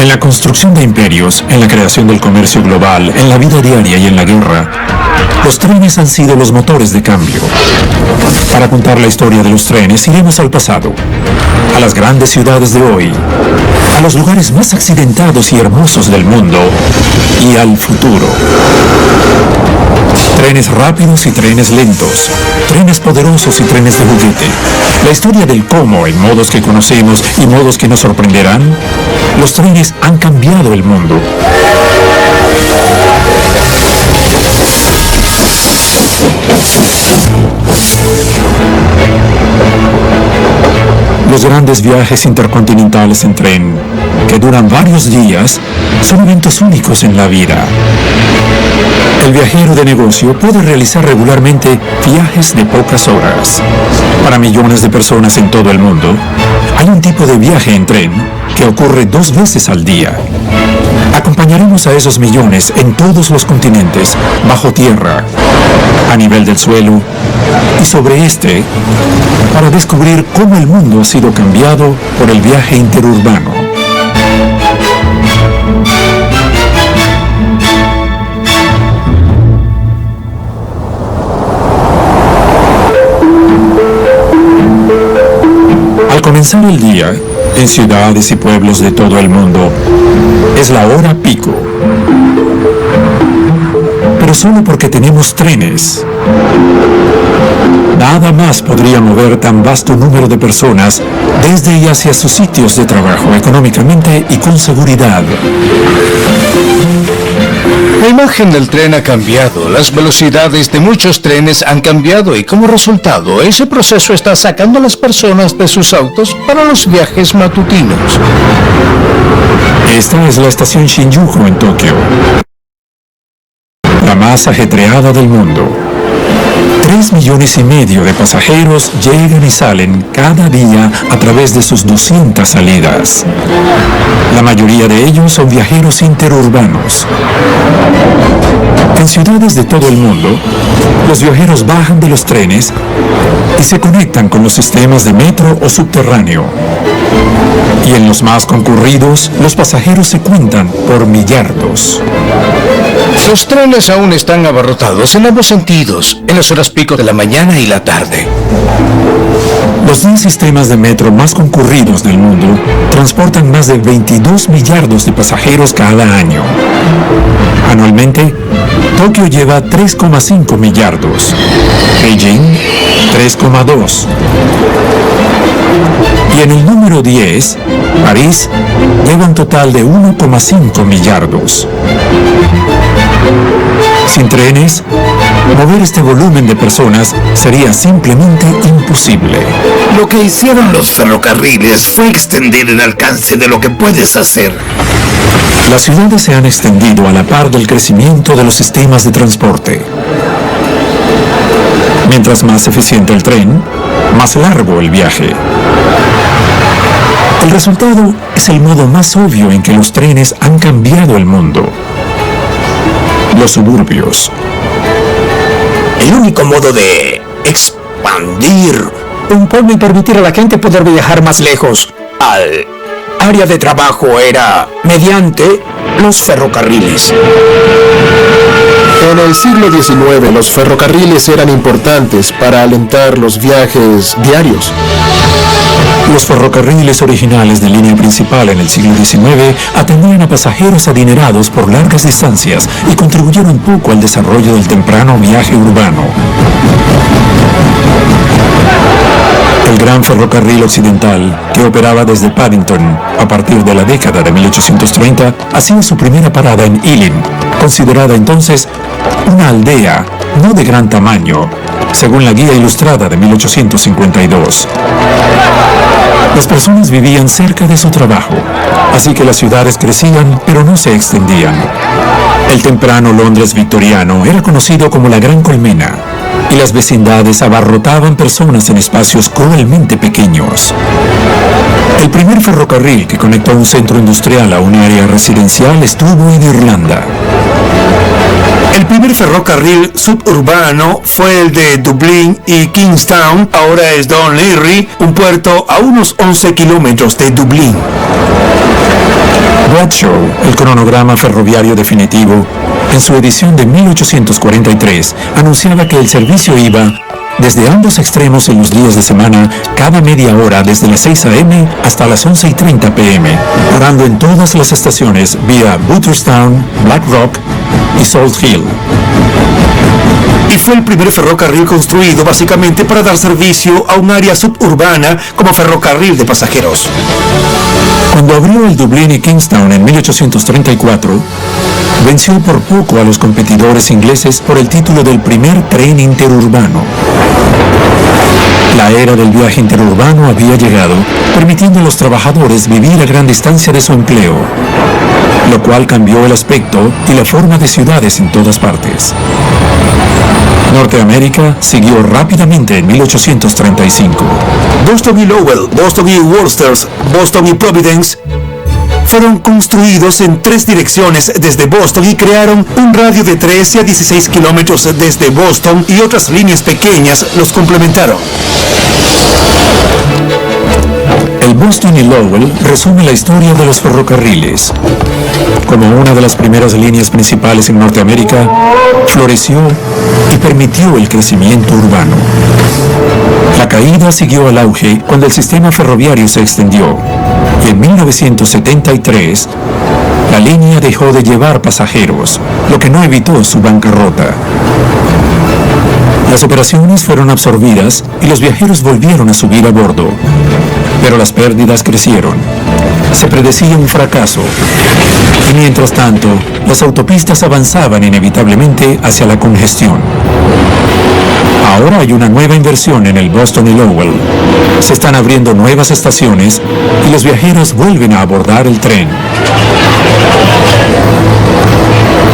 En la construcción de imperios, en la creación del comercio global, en la vida diaria y en la guerra, los trenes han sido los motores de cambio. Para contar la historia de los trenes, iremos al pasado, a las grandes ciudades de hoy, a los lugares más accidentados y hermosos del mundo y al futuro. Trenes rápidos y trenes lentos, trenes poderosos y trenes de juguete. La historia del cómo, en modos que conocemos y modos que nos sorprenderán, los trenes han cambiado el mundo. Los grandes viajes intercontinentales en tren, que duran varios días, son eventos únicos en la vida. El viajero de negocio puede realizar regularmente viajes de pocas horas. Para millones de personas en todo el mundo, hay un tipo de viaje en tren que ocurre 2 veces al día. Acompañaremos a esos millones en todos los continentes, bajo tierra, a nivel del suelo y sobre este, para descubrir cómo el mundo ha sido cambiado por el viaje interurbano. Al comenzar el día, en ciudades y pueblos de todo el mundo, es la hora pico. Pero solo porque tenemos trenes. Nada más podría mover tan vasto número de personas desde y hacia sus sitios de trabajo, económicamente y con seguridad. La imagen del tren ha cambiado, las velocidades de muchos trenes han cambiado y como resultado, ese proceso está sacando a las personas de sus autos para los viajes matutinos. Esta es la estación Shinjuku en Tokio, la más ajetreada del mundo. 3,5 millones de pasajeros llegan y salen cada día a través de sus 200 salidas. La mayoría de ellos son viajeros interurbanos. En ciudades de todo el mundo, los viajeros bajan de los trenes y se conectan con los sistemas de metro o subterráneo. Y en los más concurridos, los pasajeros se cuentan por millardos. Los trenes aún están abarrotados en ambos sentidos, en las horas pico de la mañana y la tarde. Los 10 sistemas de metro más concurridos del mundo transportan más de 22 millardos de pasajeros cada año. Anualmente, Tokio lleva 3,5 millardos, Beijing 3,2. Y en el número 10, París lleva un total de 1,5 millardos. Sin trenes, mover este volumen de personas sería simplemente imposible. Lo que hicieron los ferrocarriles fue extender el alcance de lo que puedes hacer. Las ciudades se han extendido a la par del crecimiento de los sistemas de transporte. Mientras más eficiente el tren, más largo el viaje. El resultado es el modo más obvio en que los trenes han cambiado el mundo. Los suburbios. El único modo de expandir un pueblo y permitir a la gente poder viajar más lejos al área de trabajo era mediante los ferrocarriles. En el siglo XIX, los ferrocarriles eran importantes para alentar los viajes diarios. Los ferrocarriles originales de línea principal en el siglo XIX atendían a pasajeros adinerados por largas distancias y contribuyeron poco al desarrollo del temprano viaje urbano. El Gran Ferrocarril Occidental, que operaba desde Paddington a partir de la década de 1830, hacía su primera parada en Ealing, considerada entonces una aldea no de gran tamaño, según la Guía Ilustrada de 1852. Las personas vivían cerca de su trabajo, así que las ciudades crecían, pero no se extendían. El temprano Londres victoriano era conocido como la Gran Colmena, y las vecindades abarrotaban personas en espacios cruelmente pequeños. El primer ferrocarril que conectó un centro industrial a un área residencial estuvo en Irlanda. El primer ferrocarril suburbano fue el de Dublín y Kingstown. Ahora es Dún Laoghaire, un puerto a unos 11 kilómetros de Dublín. Bradshaw, el cronograma ferroviario definitivo, en su edición de 1843, anunciaba que el servicio iba desde ambos extremos en los días de semana, cada media hora desde las 6 a.m. hasta las 11:30 p.m., parando en todas las estaciones vía Butterstown, Black Rock y Salt Hill. Y fue el primer ferrocarril construido básicamente para dar servicio a un área suburbana como ferrocarril de pasajeros. Cuando abrió el Dublín y Kingstown en 1834, venció por poco a los competidores ingleses por el título del primer tren interurbano. La era del viaje interurbano había llegado, permitiendo a los trabajadores vivir a gran distancia de su empleo, lo cual cambió el aspecto y la forma de ciudades en todas partes. Norteamérica siguió rápidamente en 1835. Boston y Lowell, Boston y Worcester, Boston y Providence fueron construidos en 3 direcciones desde Boston y crearon un radio de 13 a 16 kilómetros desde Boston, y otras líneas pequeñas los complementaron. El Boston y Lowell resume la historia de los ferrocarriles. Como una de las primeras líneas principales en Norteamérica, floreció y permitió el crecimiento urbano. La caída siguió al auge cuando el sistema ferroviario se extendió, y en 1973 la línea dejó de llevar pasajeros, lo que no evitó su bancarrota. Las operaciones fueron absorbidas y los viajeros volvieron a subir a bordo, pero las pérdidas crecieron. Se predecía un fracaso, y mientras tanto, las autopistas avanzaban inevitablemente hacia la congestión. Ahora hay una nueva inversión en el Boston y Lowell. Se están abriendo nuevas estaciones y los viajeros vuelven a abordar el tren.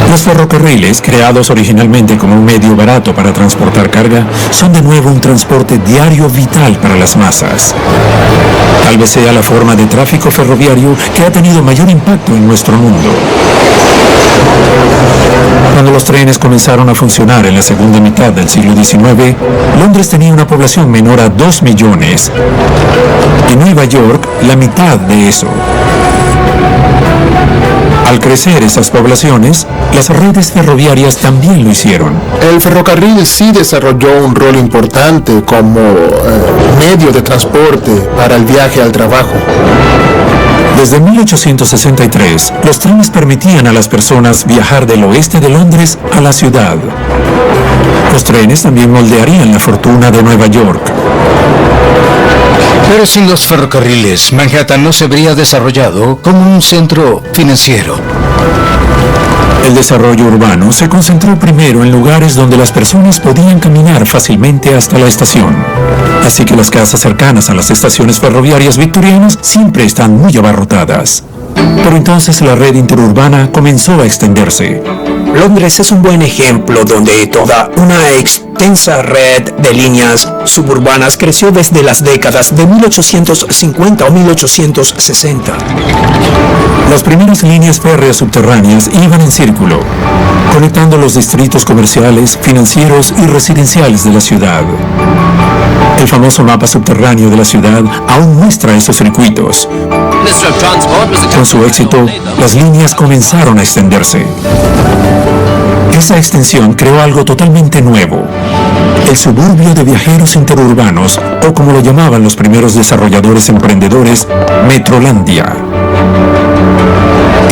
Los ferrocarriles, creados originalmente como un medio barato para transportar carga, son de nuevo un transporte diario vital para las masas. Tal vez sea la forma de tráfico ferroviario que ha tenido mayor impacto en nuestro mundo. Cuando los trenes comenzaron a funcionar en la segunda mitad del siglo XIX, Londres tenía una población menor a 2 millones y Nueva York la mitad de eso. Al crecer esas poblaciones, las redes ferroviarias también lo hicieron. El ferrocarril sí desarrolló un rol importante como medio de transporte para el viaje al trabajo. Desde 1863, los trenes permitían a las personas viajar del oeste de Londres a la ciudad. Los trenes también moldearían la fortuna de Nueva York. Pero sin los ferrocarriles, Manhattan no se habría desarrollado como un centro financiero. El desarrollo urbano se concentró primero en lugares donde las personas podían caminar fácilmente hasta la estación. Así que las casas cercanas a las estaciones ferroviarias victorianas siempre están muy abarrotadas. Pero entonces la red interurbana comenzó a extenderse. Londres es un buen ejemplo donde toda una extensa red de líneas suburbanas creció desde las décadas de 1850 o 1860. Las primeras líneas férreas subterráneas iban en círculo, conectando los distritos comerciales, financieros y residenciales de la ciudad. El famoso mapa subterráneo de la ciudad aún muestra esos circuitos. Con su éxito, las líneas comenzaron a extenderse. Esa extensión creó algo totalmente nuevo: el suburbio de viajeros interurbanos, o como lo llamaban los primeros desarrolladores emprendedores, Metrolandia.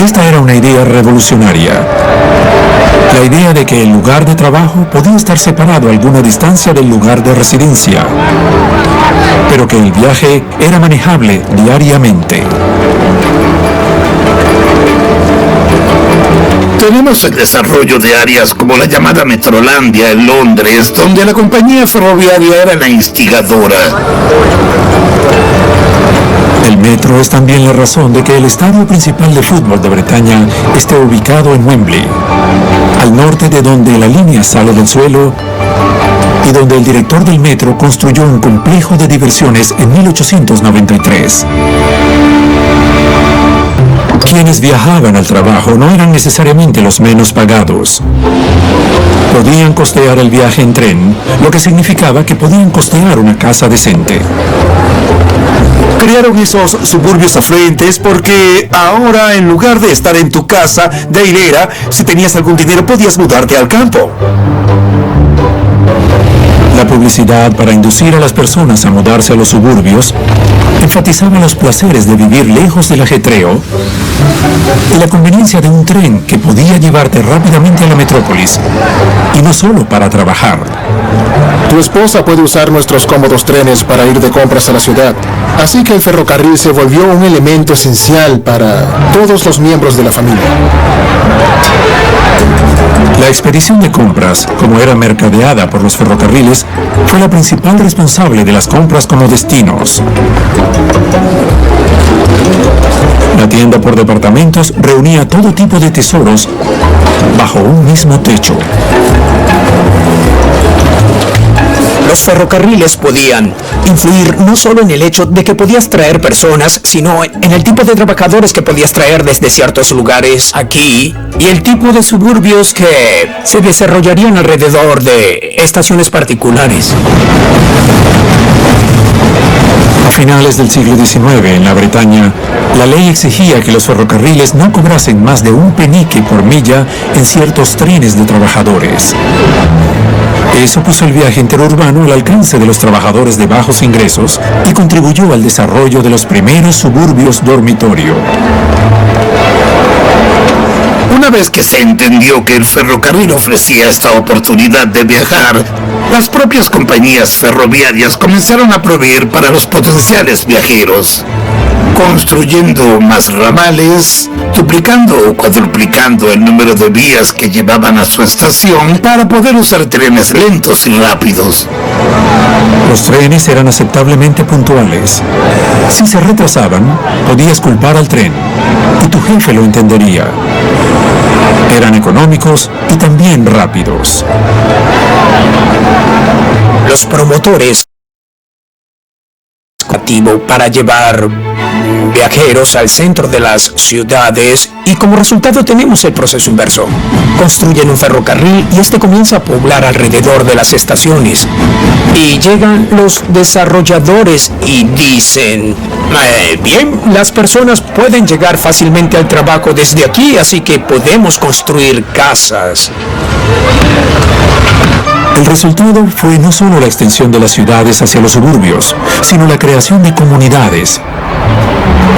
Esta era una idea revolucionaria. La idea de que el lugar de trabajo podía estar separado a alguna distancia del lugar de residencia, pero que el viaje era manejable diariamente. Tenemos el desarrollo de áreas como la llamada Metrolandia en Londres, donde la compañía ferroviaria era la instigadora. El metro es también la razón de que el estadio principal de fútbol de Bretaña esté ubicado en Wembley, al norte de donde la línea sale del suelo y donde el director del metro construyó un complejo de diversiones en 1893. Quienes viajaban al trabajo no eran necesariamente los menos pagados. Podían costear el viaje en tren, lo que significaba que podían costear una casa decente. Crearon esos suburbios afluentes porque ahora, en lugar de estar en tu casa de hilera, si tenías algún dinero podías mudarte al campo. La publicidad para inducir a las personas a mudarse a los suburbios enfatizaba los placeres de vivir lejos del ajetreo y la conveniencia de un tren que podía llevarte rápidamente a la metrópolis, y no solo para trabajar. Tu esposa puede usar nuestros cómodos trenes para ir de compras a la ciudad, así que el ferrocarril se volvió un elemento esencial para todos los miembros de la familia. La expedición de compras, como era mercadeada por los ferrocarriles, fue la principal responsable de las compras como destinos. La tienda por departamentos reunía todo tipo de tesoros bajo un mismo techo. Los ferrocarriles podían influir no solo en el hecho de que podías traer personas, sino en el tipo de trabajadores que podías traer desde ciertos lugares aquí y el tipo de suburbios que se desarrollarían alrededor de estaciones particulares. A finales del siglo XIX, en la Bretaña, la ley exigía que los ferrocarriles no cobrasen más de un penique por milla en ciertos trenes de trabajadores. Eso puso el viaje interurbano al alcance de los trabajadores de bajos ingresos y contribuyó al desarrollo de los primeros suburbios dormitorio. Una vez que se entendió que el ferrocarril ofrecía esta oportunidad de viajar, las propias compañías ferroviarias comenzaron a proveer para los potenciales viajeros, construyendo más ramales, duplicando o cuadruplicando el número de vías que llevaban a su estación para poder usar trenes lentos y rápidos. Los trenes eran aceptablemente puntuales. Si se retrasaban, podías culpar al tren, y tu jefe lo entendería. Eran económicos y también rápidos. Los promotores para llevar viajeros al centro de las ciudades, y como resultado tenemos el proceso inverso. Construyen un ferrocarril y este comienza a poblar alrededor de las estaciones. Y llegan los desarrolladores y dicen, bien, las personas pueden llegar fácilmente al trabajo desde aquí, así que podemos construir casas. El resultado fue no solo la extensión de las ciudades hacia los suburbios, sino la creación de comunidades,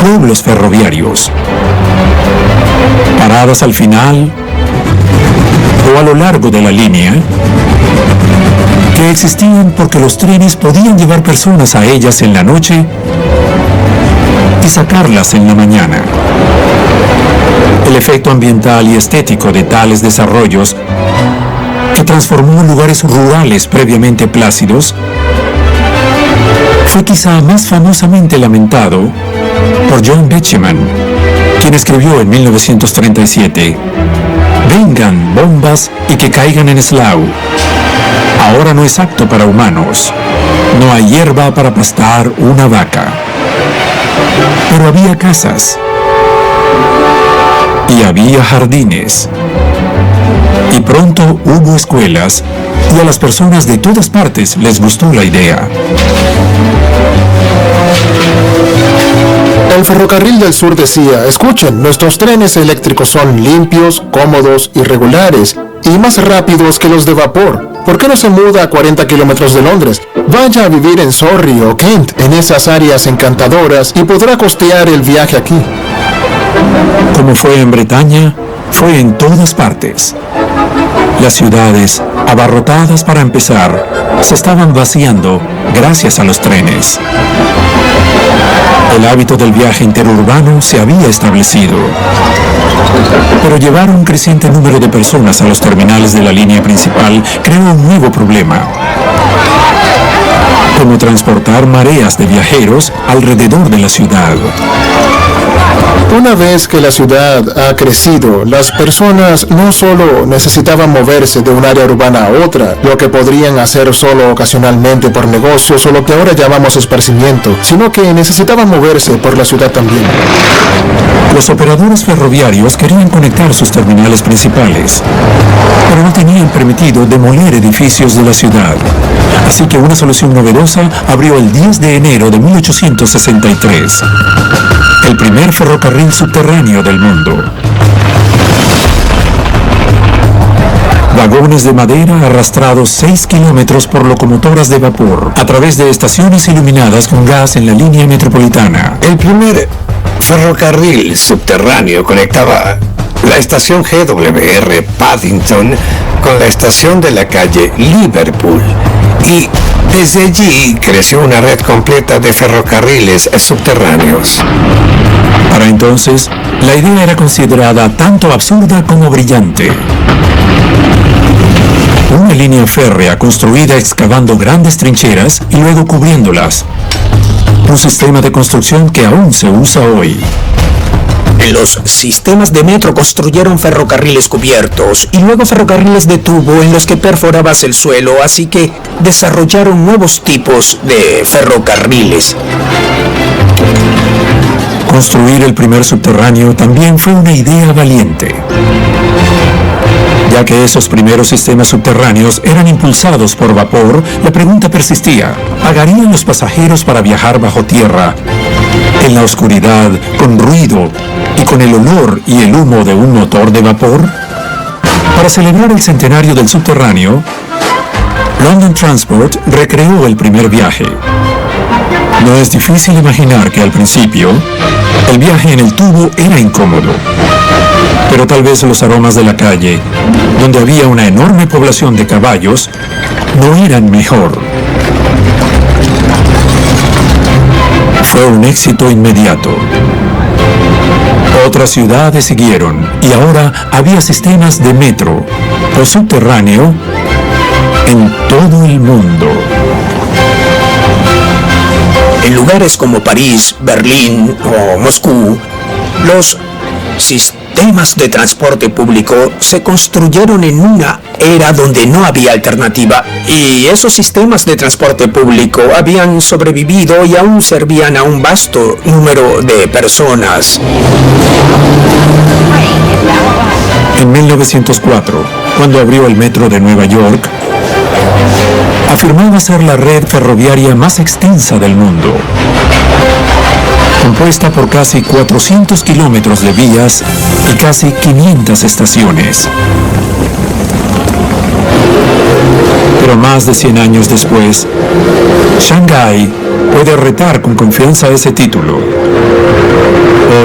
pueblos ferroviarios, paradas al final o a lo largo de la línea, que existían porque los trenes podían llevar personas a ellas en la noche y sacarlas en la mañana. El efecto ambiental y estético de tales desarrollos, que transformó lugares rurales previamente plácidos, fue quizá más famosamente lamentado por John Betjeman, quien escribió en 1937, «Vengan bombas y que caigan en Slough. Ahora no es apto para humanos. No hay hierba para pastar una vaca». Pero había casas y había jardines. Y pronto hubo escuelas, y a las personas de todas partes les gustó la idea. El ferrocarril del sur decía, escuchen, nuestros trenes eléctricos son limpios, cómodos y regulares, y más rápidos que los de vapor. ¿Por qué no se muda a 40 kilómetros de Londres? Vaya a vivir en Surrey o Kent, en esas áreas encantadoras, y podrá costear el viaje aquí. Como fue en Bretaña, fue en todas partes. Las ciudades, abarrotadas para empezar, se estaban vaciando gracias a los trenes. El hábito del viaje interurbano se había establecido. Pero llevar un creciente número de personas a los terminales de la línea principal creó un nuevo problema. Como transportar mareas de viajeros alrededor de la ciudad. Una vez que la ciudad ha crecido, las personas no solo necesitaban moverse de un área urbana a otra, lo que podrían hacer solo ocasionalmente por negocios o lo que ahora llamamos esparcimiento, sino que necesitaban moverse por la ciudad también. Los operadores ferroviarios querían conectar sus terminales principales, pero no tenían permitido demoler edificios de la ciudad. Así que una solución novedosa abrió el 10 de enero de 1863. El primer ferrocarril subterráneo del mundo. Vagones de madera arrastrados 6 kilómetros por locomotoras de vapor a través de estaciones iluminadas con gas en la línea metropolitana. El primer ferrocarril subterráneo conectaba la estación GWR Paddington con la estación de la calle Liverpool y desde allí creció una red completa de ferrocarriles subterráneos. Para entonces, la idea era considerada tanto absurda como brillante. Una línea férrea construida excavando grandes trincheras y luego cubriéndolas. Un sistema de construcción que aún se usa hoy. En los sistemas de metro construyeron ferrocarriles cubiertos y luego ferrocarriles de tubo en los que perforabas el suelo, así que desarrollaron nuevos tipos de ferrocarriles. Construir el primer subterráneo también fue una idea valiente, ya que esos primeros sistemas subterráneos eran impulsados por vapor. La pregunta persistía: ¿pagarían los pasajeros para viajar bajo tierra, en la oscuridad, con ruido y con el olor y el humo de un motor de vapor? Para celebrar el centenario del subterráneo, London Transport recreó el primer viaje. No es difícil imaginar que al principio, el viaje en el tubo era incómodo. Pero tal vez los aromas de la calle, donde había una enorme población de caballos, no eran mejor. Fue un éxito inmediato. Otras ciudades siguieron y ahora había sistemas de metro o subterráneo en todo el mundo. En lugares como París, Berlín o Moscú, los sistemas de transporte público se construyeron en una era donde no había alternativa, y esos sistemas de transporte público habían sobrevivido y aún servían a un vasto número de personas. En 1904, cuando abrió el metro de Nueva York, afirmaba ser la red ferroviaria más extensa del mundo, compuesta por casi 400 kilómetros de vías y casi 500 estaciones. Pero más de 100 años después, Shanghái puede retar con confianza ese título.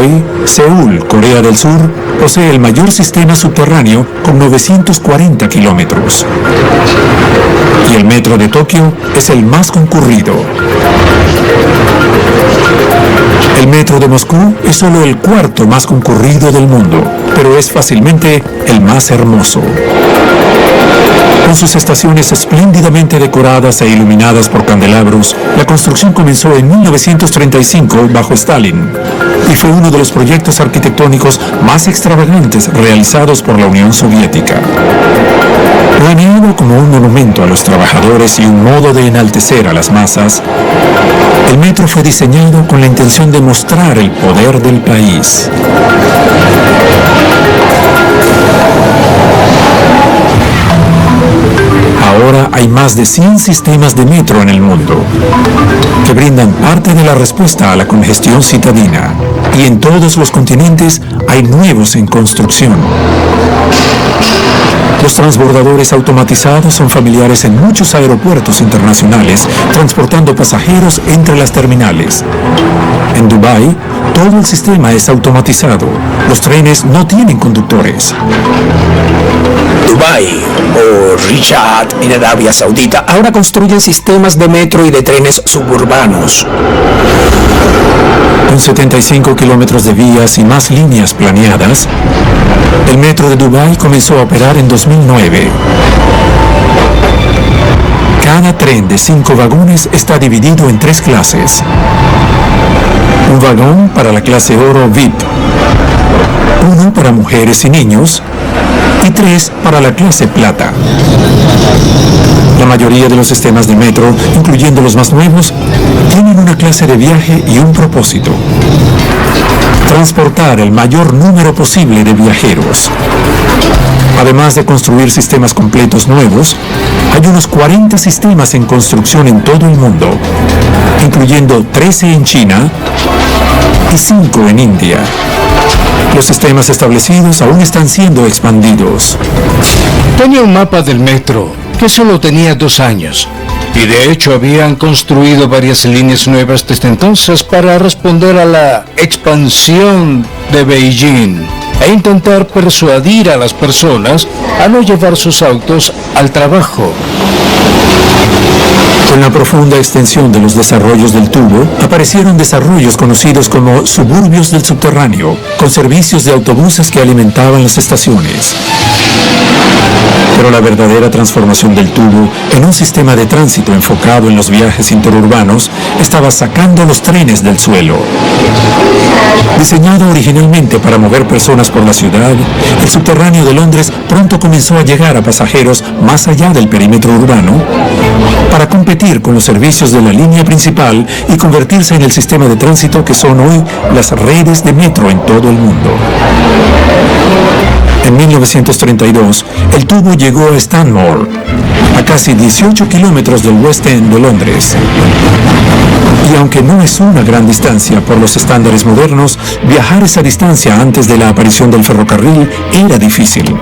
Hoy, Seúl, Corea del Sur, posee el mayor sistema subterráneo con 940 kilómetros. Y el metro de Tokio es el más concurrido. El metro de Moscú es solo el cuarto más concurrido del mundo, pero es fácilmente el más hermoso. Con sus estaciones espléndidamente decoradas e iluminadas por candelabros, la construcción comenzó en 1935 bajo Stalin y fue uno de los proyectos arquitectónicos más extravagantes realizados por la Unión Soviética. Planeado como un monumento a los trabajadores y un modo de enaltecer a las masas, el metro fue diseñado con la intención de mostrar el poder del país. Ahora hay más de 100 sistemas de metro en el mundo que brindan parte de la respuesta a la congestión citadina, y en todos los continentes hay nuevos en construcción. Los transbordadores automatizados son familiares en muchos aeropuertos internacionales, transportando pasajeros entre las terminales. En Dubái, todo el sistema es automatizado. Los trenes no tienen conductores. Dubái o Riyadh en Arabia Saudita ahora construyen sistemas de metro y de trenes suburbanos. Con 75 kilómetros de vías y más líneas planeadas, el metro de Dubái comenzó a operar en 2009. Cada tren de 5 vagones está dividido en 3 clases. un vagón para la clase oro VIP, uno para mujeres y niños y 3 para la clase plata. La mayoría de los sistemas de metro, incluyendo los más nuevos, tienen una clase de viaje y un propósito: transportar el mayor número posible de viajeros. Además de construir sistemas completos nuevos, hay unos 40 sistemas en construcción en todo el mundo, incluyendo 13 en China y 5 en India. Los sistemas establecidos aún están siendo expandidos. Tenía un mapa del metro que solo tenía 2 años. Y de hecho habían construido varias líneas nuevas desde entonces para responder a la expansión de Beijing e intentar persuadir a las personas a no llevar sus autos al trabajo. Con la profunda extensión de los desarrollos del tubo, aparecieron desarrollos conocidos como suburbios del subterráneo, con servicios de autobuses que alimentaban las estaciones. Pero la verdadera transformación del tubo en un sistema de tránsito enfocado en los viajes interurbanos estaba sacando los trenes del suelo. Diseñado originalmente para mover personas por la ciudad, el subterráneo de Londres pronto comenzó a llegar a pasajeros más allá del perímetro urbano para competir con los servicios de la línea principal y convertirse en el sistema de tránsito que son hoy las redes de metro en todo el mundo. En 1932, el tubo llegó a Stanmore, a casi 18 kilómetros del West End de Londres. Y aunque no es una gran distancia por los estándares modernos, viajar esa distancia antes de la aparición del ferrocarril era difícil.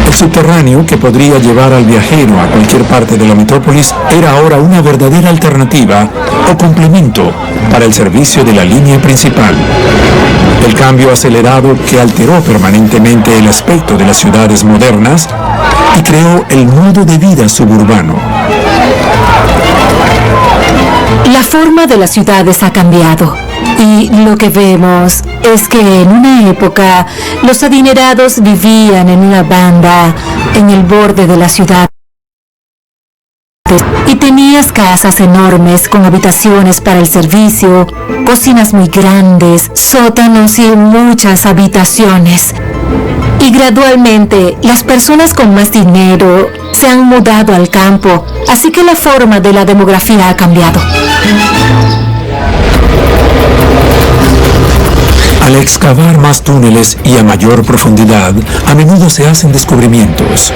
El subterráneo, que podría llevar al viajero a cualquier parte de la metrópolis, era ahora una verdadera alternativa o complemento para el servicio de la línea principal. El cambio acelerado que alteró permanentemente el aspecto de las ciudades modernas y creó el modo de vida suburbano. La forma de las ciudades ha cambiado y lo que vemos es que en una época los adinerados vivían en una banda en el borde de la ciudad y tenías casas enormes con habitaciones para el servicio, cocinas muy grandes, sótanos y muchas habitaciones. Y gradualmente las personas con más dinero se han mudado al campo, así que la forma de la demografía ha cambiado. Al excavar más túneles y a mayor profundidad, a menudo se hacen descubrimientos.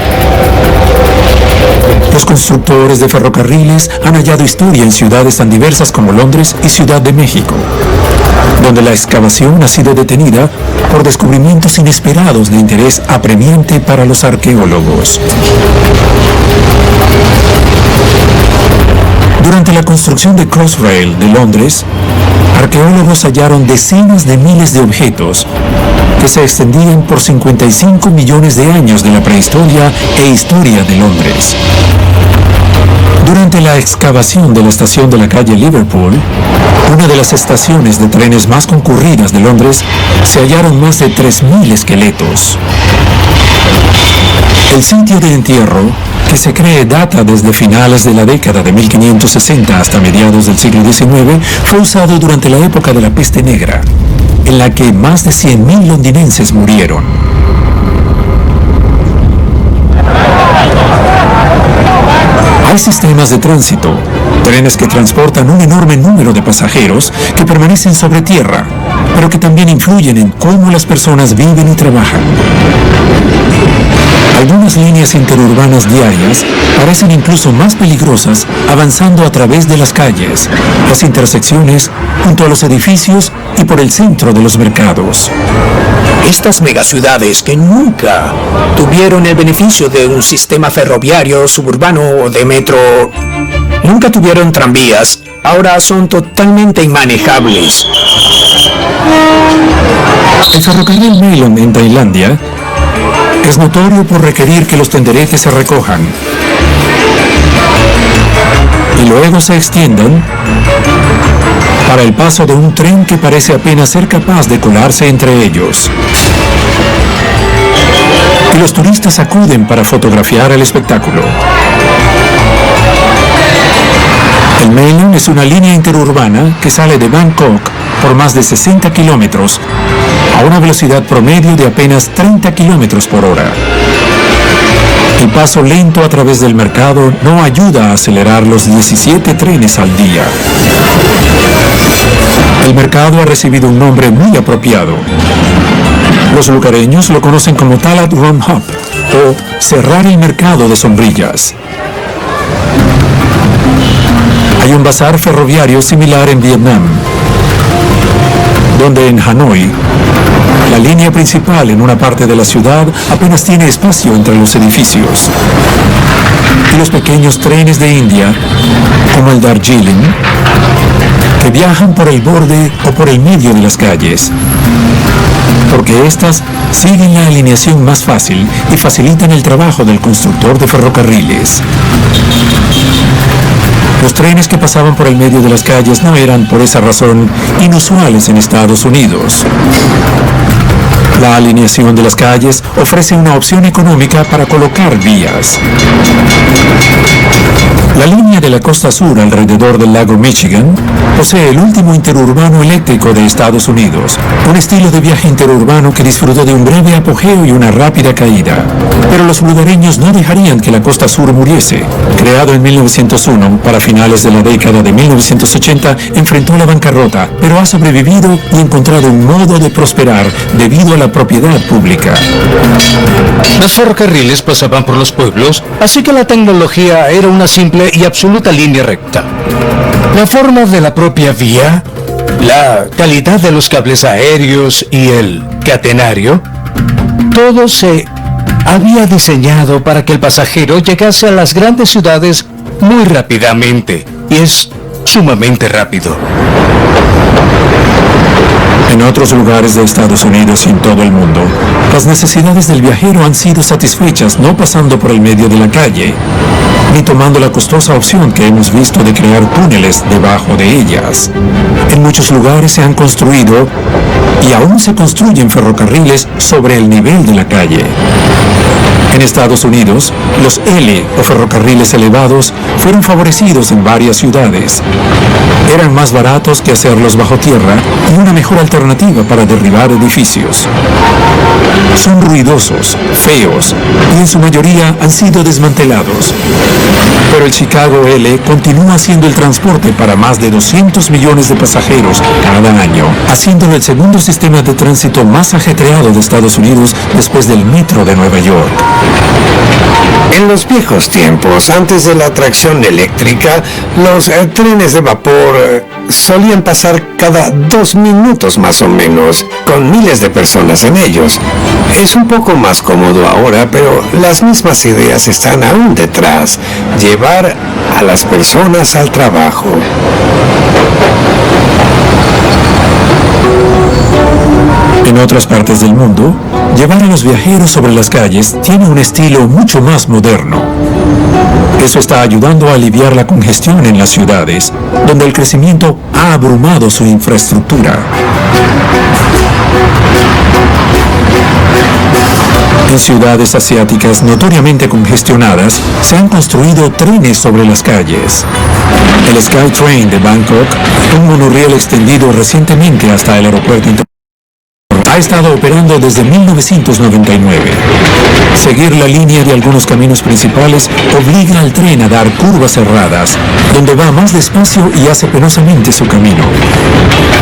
Los constructores de ferrocarriles han hallado historia en ciudades tan diversas como Londres y Ciudad de México, donde la excavación ha sido detenida por descubrimientos inesperados de interés apremiante para los arqueólogos. Durante la construcción de Crossrail de Londres, arqueólogos hallaron decenas de miles de objetos que se extendían por 55 millones de años de la prehistoria e historia de Londres. Durante la excavación de la estación de la calle Liverpool, una de las estaciones de trenes más concurridas de Londres, se hallaron más de 3.000 esqueletos. El sitio de entierro, que se cree data desde finales de la década de 1560 hasta mediados del siglo XIX, fue usado durante la época de la peste negra, en la que más de 100.000 londinenses murieron. Hay sistemas de tránsito, trenes que transportan un enorme número de pasajeros que permanecen sobre tierra, pero que también influyen en cómo las personas viven y trabajan. Algunas líneas interurbanas diarias parecen incluso más peligrosas avanzando a través de las calles, las intersecciones, junto a los edificios y por el centro de los mercados. Estas megaciudades que nunca tuvieron el beneficio de un sistema ferroviario suburbano o de metro, nunca tuvieron tranvías, ahora son totalmente inmanejables. El ferrocarril Maelon en Tailandia es notorio por requerir que los tenderetes se recojan y luego se extiendan para el paso de un tren que parece apenas ser capaz de colarse entre ellos. Y los turistas acuden para fotografiar el espectáculo. El El Main Line es una línea interurbana que sale de Bangkok por más de 60 kilómetros a una velocidad promedio de apenas 30 kilómetros por hora. El paso lento a través del mercado no ayuda a acelerar los 17 trenes al día. El mercado ha recibido un nombre muy apropiado. Los lugareños lo conocen como Talat Ron Hop o cerrar el mercado de sombrillas. Hay un bazar ferroviario similar en Vietnam, donde en Hanoi, la línea principal en una parte de la ciudad apenas tiene espacio entre los edificios. Y los pequeños trenes de India, como el Darjeeling, que viajan por el borde o por el medio de las calles, porque éstas siguen la alineación más fácil y facilitan el trabajo del constructor de ferrocarriles. Los trenes que pasaban por el medio de las calles no eran, por esa razón, inusuales en Estados Unidos. La alineación de las calles ofrece una opción económica para colocar vías. La línea de la costa sur alrededor del lago Michigan posee el último interurbano eléctrico de Estados Unidos, un estilo de viaje interurbano que disfrutó de un breve apogeo y una rápida caída. Pero los lugareños no dejarían que la costa sur muriese. Creado en 1901, para finales de la década de 1980, enfrentó la bancarrota, pero ha sobrevivido y encontrado un modo de prosperar debido a la propiedad pública. Los ferrocarriles pasaban por los pueblos, así que la tecnología era una simple y absoluta línea recta. La forma de la propia vía, la calidad de los cables aéreos y el catenario, todo se había diseñado para que el pasajero llegase a las grandes ciudades muy rápidamente, y es sumamente rápido. En otros lugares de Estados Unidos y en todo el mundo, las necesidades del viajero han sido satisfechas no pasando por el medio de la calle, ni tomando la costosa opción que hemos visto de crear túneles debajo de ellas. En muchos lugares se han construido y aún se construyen ferrocarriles sobre el nivel de la calle. En Estados Unidos, los L o ferrocarriles elevados fueron favorecidos en varias ciudades. Eran más baratos que hacerlos bajo tierra y una mejor alternativa para derribar edificios. Son ruidosos, feos y en su mayoría han sido desmantelados. Pero el Chicago L continúa haciendo el transporte para más de 200 millones de pasajeros cada año, haciéndolo el segundo sistema de tránsito más ajetreado de Estados Unidos después del metro de Nueva York. En los viejos tiempos, antes de la tracción eléctrica, los trenes de vapor solían pasar cada 2 minutos más o menos, con miles de personas en ellos. Es un poco más cómodo ahora, pero las mismas ideas están aún detrás: llevar a las personas al trabajo. En otras partes del mundo, llevar a los viajeros sobre las calles tiene un estilo mucho más moderno. Eso está ayudando a aliviar la congestión en las ciudades, donde el crecimiento ha abrumado su infraestructura. En ciudades asiáticas notoriamente congestionadas, se han construido trenes sobre las calles. El SkyTrain de Bangkok, un monorriel extendido recientemente hasta el aeropuerto internacional, ha estado operando desde 1999. Seguir la línea de algunos caminos principales obliga al tren a dar curvas cerradas, donde va más despacio y hace penosamente su camino.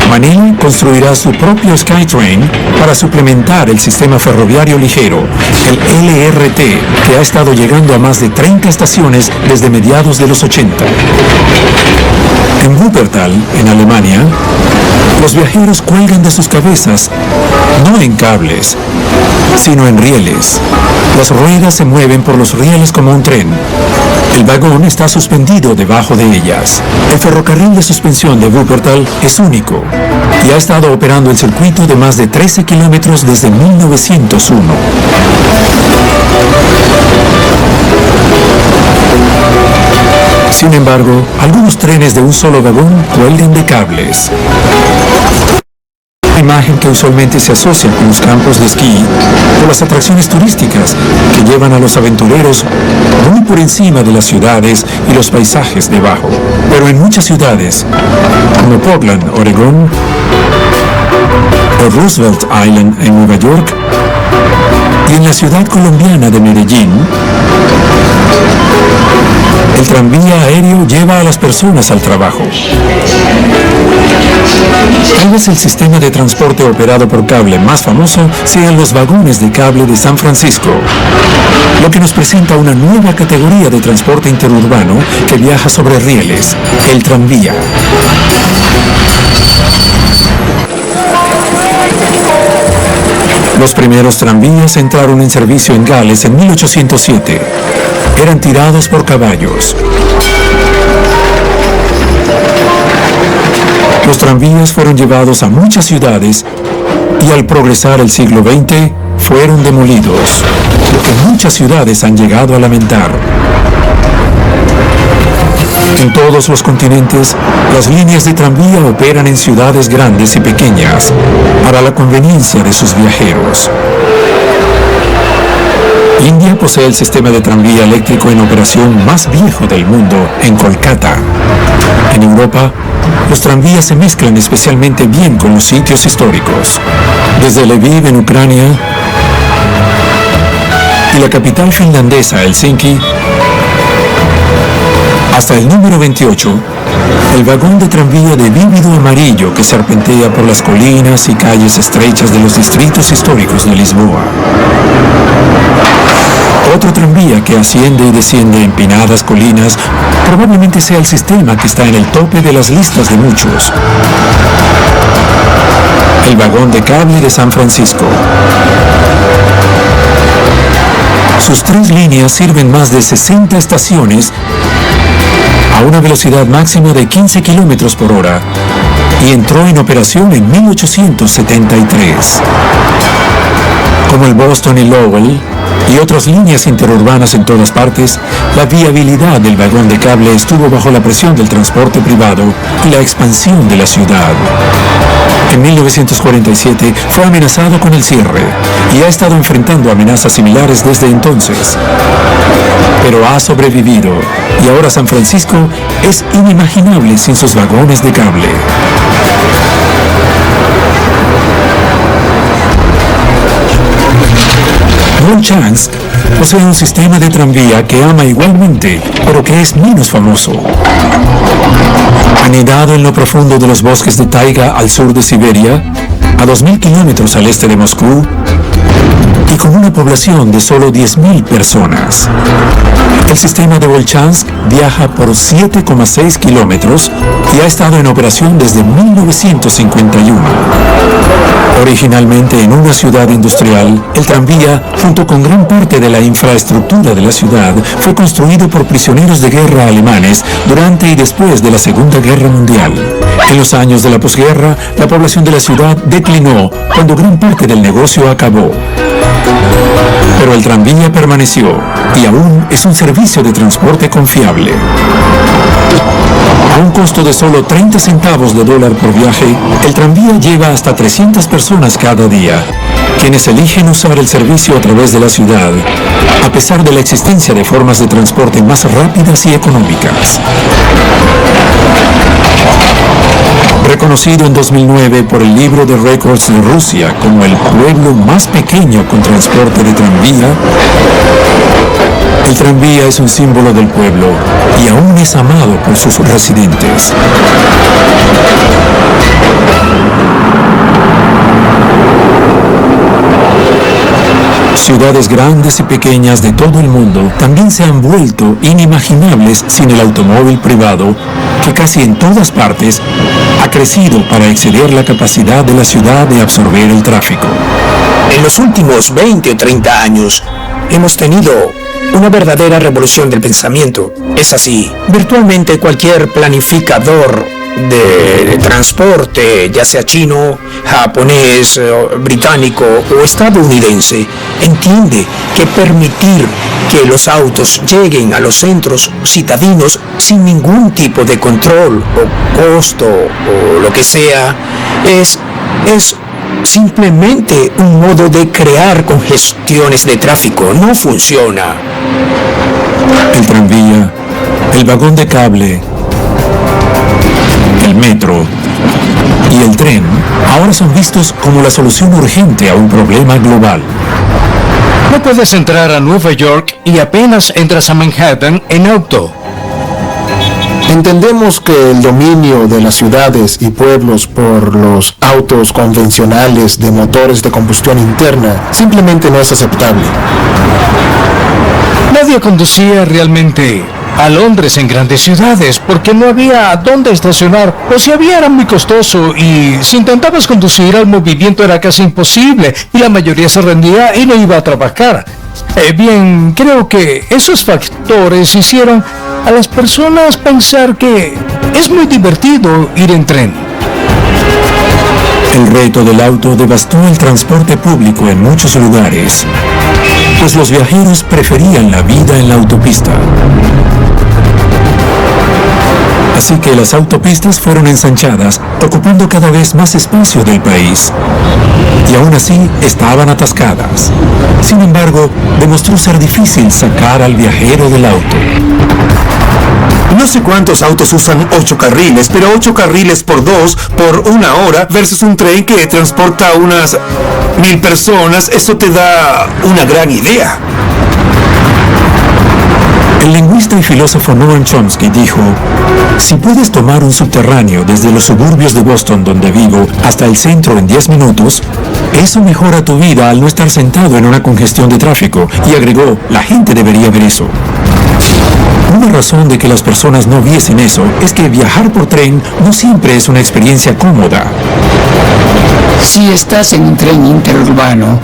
Manila construirá su propio SkyTrain para suplementar el sistema ferroviario ligero, el LRT, que ha estado llegando a más de 30 estaciones desde mediados de los 80. En Wuppertal, en Alemania, los viajeros cuelgan de sus cabezas, no en cables, sino en rieles. Las ruedas se mueven por los rieles como un tren. El vagón está suspendido debajo de ellas. El ferrocarril de suspensión de Wuppertal es único y ha estado operando el circuito de más de 13 kilómetros desde 1901. Sin embargo, algunos trenes de un solo vagón cuelgan de cables. imagen que usualmente se asocia con los campos de esquí o las atracciones turísticas que llevan a los aventureros muy por encima de las ciudades y los paisajes debajo. Pero en muchas ciudades, como Portland, Oregón, o Roosevelt Island en Nueva York, y en la ciudad colombiana de Medellín, el tranvía aéreo lleva a las personas al trabajo. Tal vez el sistema de transporte operado por cable más famoso sean los vagones de cable de San Francisco, lo que nos presenta una nueva categoría de transporte interurbano que viaja sobre rieles, el tranvía. Los primeros tranvías entraron en servicio en Gales en 1807. Eran tirados por caballos. Los tranvías fueron llevados a muchas ciudades y al progresar el siglo XX fueron demolidos, lo que muchas ciudades han llegado a lamentar. En todos los continentes, las líneas de tranvía operan en ciudades grandes y pequeñas para la conveniencia de sus viajeros. India posee el sistema de tranvía eléctrico en operación más viejo del mundo, en Kolkata. En Europa, los tranvías se mezclan especialmente bien con los sitios históricos. Desde Lviv, en Ucrania, y la capital finlandesa, Helsinki, hasta el número 28, el vagón de tranvía de vívido amarillo que serpentea por las colinas y calles estrechas de los distritos históricos de Lisboa. Otro tranvía que asciende y desciende empinadas colinas probablemente sea el sistema que está en el tope de las listas de muchos. El vagón de cable de San Francisco. Sus 3 líneas sirven más de 60 estaciones a una velocidad máxima de 15 kilómetros por hora y entró en operación en 1873. Como el Boston y Lowell y otras líneas interurbanas en todas partes, la viabilidad del vagón de cable estuvo bajo la presión del transporte privado y la expansión de la ciudad. En 1947 fue amenazado con el cierre y ha estado enfrentando amenazas similares desde entonces. Pero ha sobrevivido y ahora San Francisco es inimaginable sin sus vagones de cable. Volchansk posee un sistema de tranvía que ama igualmente, pero que es menos famoso. Anidado en lo profundo de los bosques de taiga al sur de Siberia, a 2.000 kilómetros al este de Moscú, y con una población de solo 10.000 personas. El sistema de Volchansk viaja por 7,6 kilómetros y ha estado en operación desde 1951. Originalmente en una ciudad industrial, el tranvía, junto con gran parte de la infraestructura de la ciudad, fue construido por prisioneros de guerra alemanes durante y después de la Segunda Guerra Mundial. En los años de la posguerra, la población de la ciudad declinó cuando gran parte del negocio acabó. Pero el tranvía permaneció y aún es un servicio de transporte confiable. A un costo de solo 30 centavos de dólar por viaje, el tranvía lleva hasta 300 personas cada día, quienes eligen usar el servicio a través de la ciudad, a pesar de la existencia de formas de transporte más rápidas y económicas. Reconocido en 2009 por el libro de récords de Rusia como el pueblo más pequeño con transporte de tranvía, el tranvía es un símbolo del pueblo y aún es amado por sus residentes. Ciudades grandes y pequeñas de todo el mundo también se han vuelto inimaginables sin el automóvil privado, que casi en todas partes ha crecido para exceder la capacidad de la ciudad de absorber el tráfico. En los últimos 20 o 30 años hemos tenido una verdadera revolución del pensamiento. Es así, virtualmente cualquier planificador de transporte, ya sea chino, japonés, británico o estadounidense, entiende que permitir que los autos lleguen a los centros citadinos sin ningún tipo de control o costo o lo que sea es simplemente un modo de crear congestiones de tráfico. No funciona. El tranvía, el vagón de cable, el metro y el tren ahora son vistos como la solución urgente a un problema global. No puedes entrar a Nueva York y apenas entras a Manhattan en auto. Entendemos que el dominio de las ciudades y pueblos por los autos convencionales de motores de combustión interna simplemente no es aceptable. Nadie conducía realmente a Londres en grandes ciudades porque no había dónde estacionar, o si había era muy costoso, y si intentabas conducir el movimiento era casi imposible y la mayoría se rendía y no iba a trabajar. Bien, creo que esos factores hicieron a las personas pensar que es muy divertido ir en tren. El reto del auto devastó el transporte público en muchos lugares, pues los viajeros preferían la vida en la autopista. Así que las autopistas fueron ensanchadas, ocupando cada vez más espacio del país. Y aún así estaban atascadas. Sin embargo, demostró ser difícil sacar al viajero del auto. No sé cuántos autos usan 8 carriles, pero 8 carriles por 2 por 1 hora versus un tren que transporta unas 1000 personas, eso te da una gran idea. El lingüista y filósofo Noam Chomsky dijo: si puedes tomar un subterráneo desde los suburbios de Boston, donde vivo, hasta el centro en 10 minutos, eso mejora tu vida al no estar sentado en una congestión de tráfico. Y agregó: la gente debería ver eso. Una razón de que las personas no viesen eso es que viajar por tren no siempre es una experiencia cómoda. Si estás en un tren interurbano,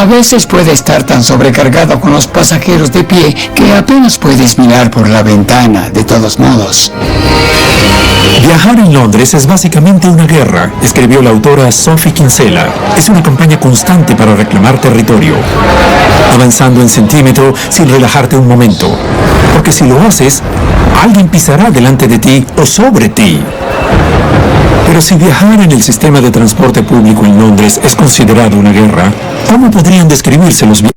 a veces puede estar tan sobrecargado con los pasajeros de pie que apenas puedes mirar por la ventana, de todos modos. Viajar en Londres es básicamente una guerra, escribió la autora Sophie Kinsella. Es una campaña constante para reclamar territorio, avanzando en centímetro sin relajarte un momento. Porque si lo haces, alguien pisará delante de ti o sobre ti. Pero si viajar en el sistema de transporte público en Londres es considerado una guerra, ¿cómo podrían describirse los viajes?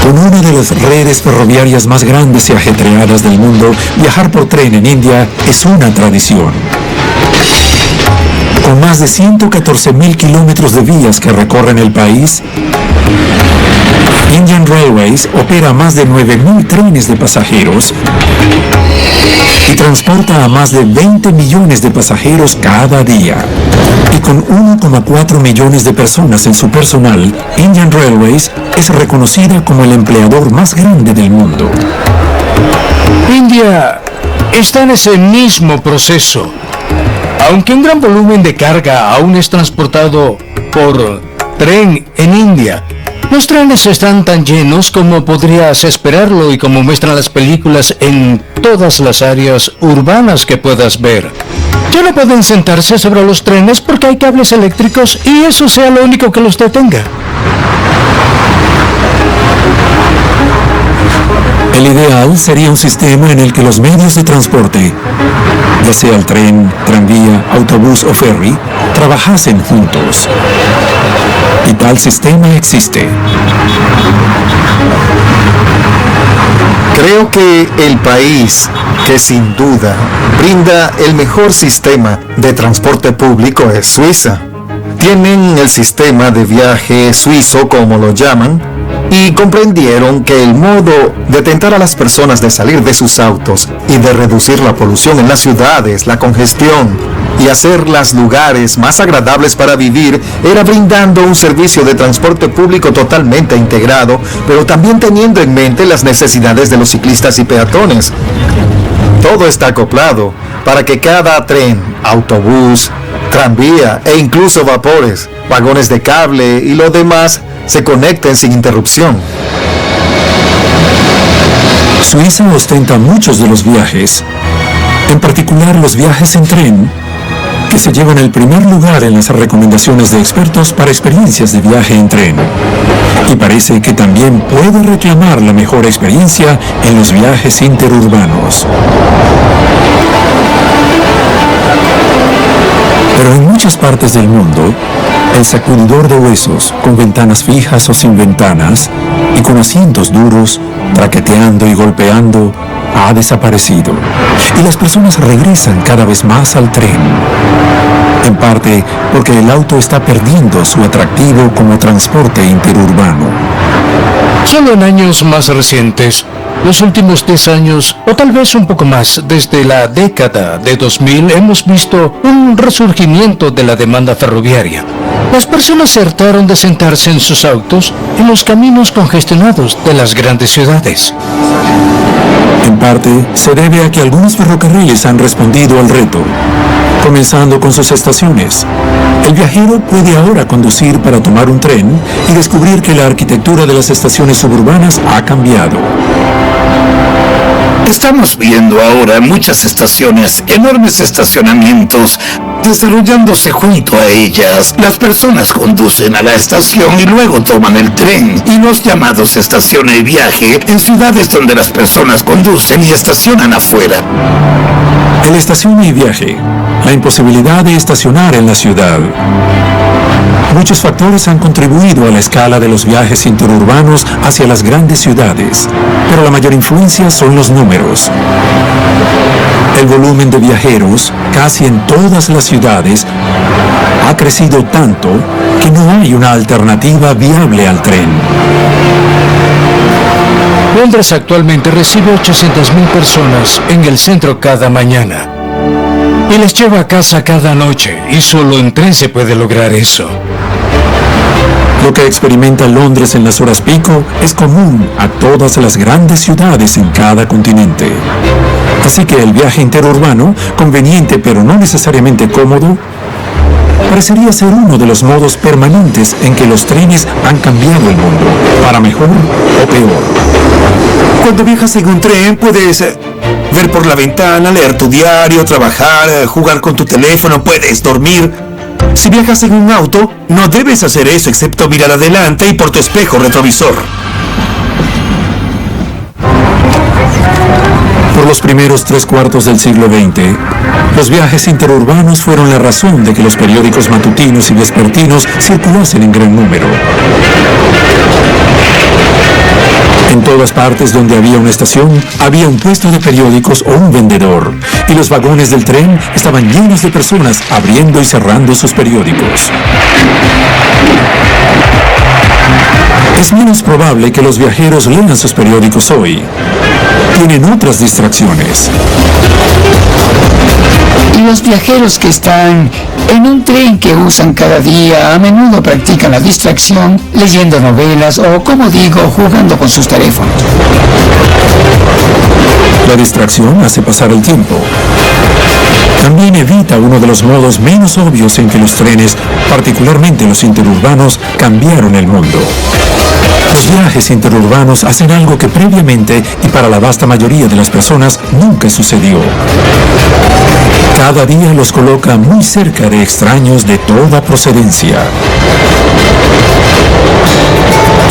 Con una de las redes ferroviarias más grandes y ajetreadas del mundo, viajar por tren en India es una tradición. Con más de 114,000 kilómetros de vías que recorren el país, Indian Railways opera más de 9,000 trenes de pasajeros y transporta a más de 20 millones de pasajeros cada día. Y con 1,4 millones de personas en su personal, Indian Railways es reconocida como el empleador más grande del mundo. India está en ese mismo proceso. Aunque un gran volumen de carga aún es transportado por tren en India, los trenes están tan llenos como podrías esperarlo y como muestran las películas en todas las áreas urbanas que puedas ver. Ya no pueden sentarse sobre los trenes porque hay cables eléctricos y eso sea lo único que los detenga. El ideal sería un sistema en el que los medios de transporte, ya sea el tren, tranvía, autobús o ferry, trabajasen juntos. Y tal sistema existe. Creo que el país que sin duda brinda el mejor sistema de transporte público es Suiza. Tienen el sistema de viaje suizo, como lo llaman, y comprendieron que el modo de tentar a las personas de salir de sus autos y de reducir la polución en las ciudades, la congestión, y hacerlas lugares más agradables para vivir era brindando un servicio de transporte público totalmente integrado, pero también teniendo en mente las necesidades de los ciclistas y peatones. Todo está acoplado para que cada tren, autobús, tranvía e incluso vapores, vagones de cable y lo demás se conecten sin interrupción. Suiza ostenta muchos de los viajes, en particular los viajes en tren, que se llevan el primer lugar en las recomendaciones de expertos para experiencias de viaje en tren. Y parece que también puede reclamar la mejor experiencia en los viajes interurbanos. muchas partes del mundo, el sacudidor de huesos, con ventanas fijas o sin ventanas, y con asientos duros, traqueteando y golpeando, ha desaparecido. Y las personas regresan cada vez más al tren. En parte porque el auto está perdiendo su atractivo como transporte interurbano. Solo en años más recientes, los últimos 10 años, o tal vez un poco más, desde la década de 2000, hemos visto un resurgimiento de la demanda ferroviaria. Las personas se hartaron de sentarse en sus autos en los caminos congestionados de las grandes ciudades. En parte, se debe a que algunos ferrocarriles han respondido al reto, comenzando con sus estaciones. El viajero puede ahora conducir para tomar un tren y descubrir que la arquitectura de las estaciones suburbanas ha cambiado. Estamos viendo ahora muchas estaciones, enormes estacionamientos, desarrollándose junto a ellas. Las personas conducen a la estación y luego toman el tren, y los llamados estaciones de viaje en ciudades donde las personas conducen y estacionan afuera. El estacione y viaje, la imposibilidad de estacionar en la ciudad. Muchos factores han contribuido a la escala de los viajes interurbanos hacia las grandes ciudades, pero la mayor influencia son los números. El volumen de viajeros, casi en todas las ciudades, ha crecido tanto que no hay una alternativa viable al tren. Londres actualmente recibe 800,000 personas en el centro cada mañana y les lleva a casa cada noche, y solo en tren se puede lograr eso. Lo que experimenta Londres en las horas pico es común a todas las grandes ciudades en cada continente. Así que el viaje interurbano, conveniente pero no necesariamente cómodo, parecería ser uno de los modos permanentes en que los trenes han cambiado el mundo, para mejor o peor. Cuando viajas en un tren puedes ver por la ventana, leer tu diario, trabajar, jugar con tu teléfono, puedes dormir. Si viajas en un auto, no debes hacer eso excepto mirar adelante y por tu espejo retrovisor. Por los primeros 3/4 del siglo XX, los viajes interurbanos fueron la razón de que los periódicos matutinos y vespertinos circulasen en gran número. En todas partes donde había una estación, había un puesto de periódicos o un vendedor, y los vagones del tren estaban llenos de personas abriendo y cerrando sus periódicos. Es menos probable que los viajeros lean sus periódicos hoy. Tienen otras distracciones. Y los viajeros que están en un tren que usan cada día a menudo practican la distracción leyendo novelas o, como digo, jugando con sus teléfonos. La distracción hace pasar el tiempo. También evita uno de los modos menos obvios en que los trenes, particularmente los interurbanos, cambiaron el mundo. Los viajes interurbanos hacen algo que previamente y para la vasta mayoría de las personas nunca sucedió. Cada día los coloca muy cerca de extraños de toda procedencia.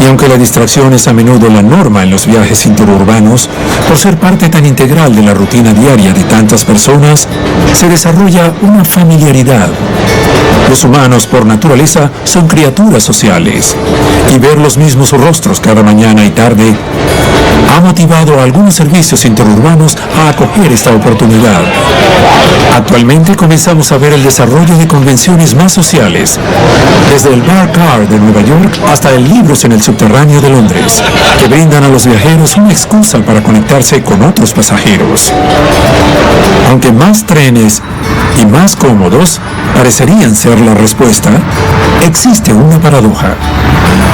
Y aunque la distracción es a menudo la norma en los viajes interurbanos, por ser parte tan integral de la rutina diaria de tantas personas, se desarrolla una familiaridad. Los humanos, por naturaleza, son criaturas sociales, y ver los mismos rostros cada mañana y tarde ha motivado a algunos servicios interurbanos a acoger esta oportunidad. Actualmente comenzamos a ver el desarrollo de convenciones más sociales, desde el Bar Car de Nueva York hasta el Libros en el subterráneo de Londres, que brindan a los viajeros una excusa para conectarse con otros pasajeros. Aunque más trenes y más cómodos parecerían ser la respuesta, existe una paradoja.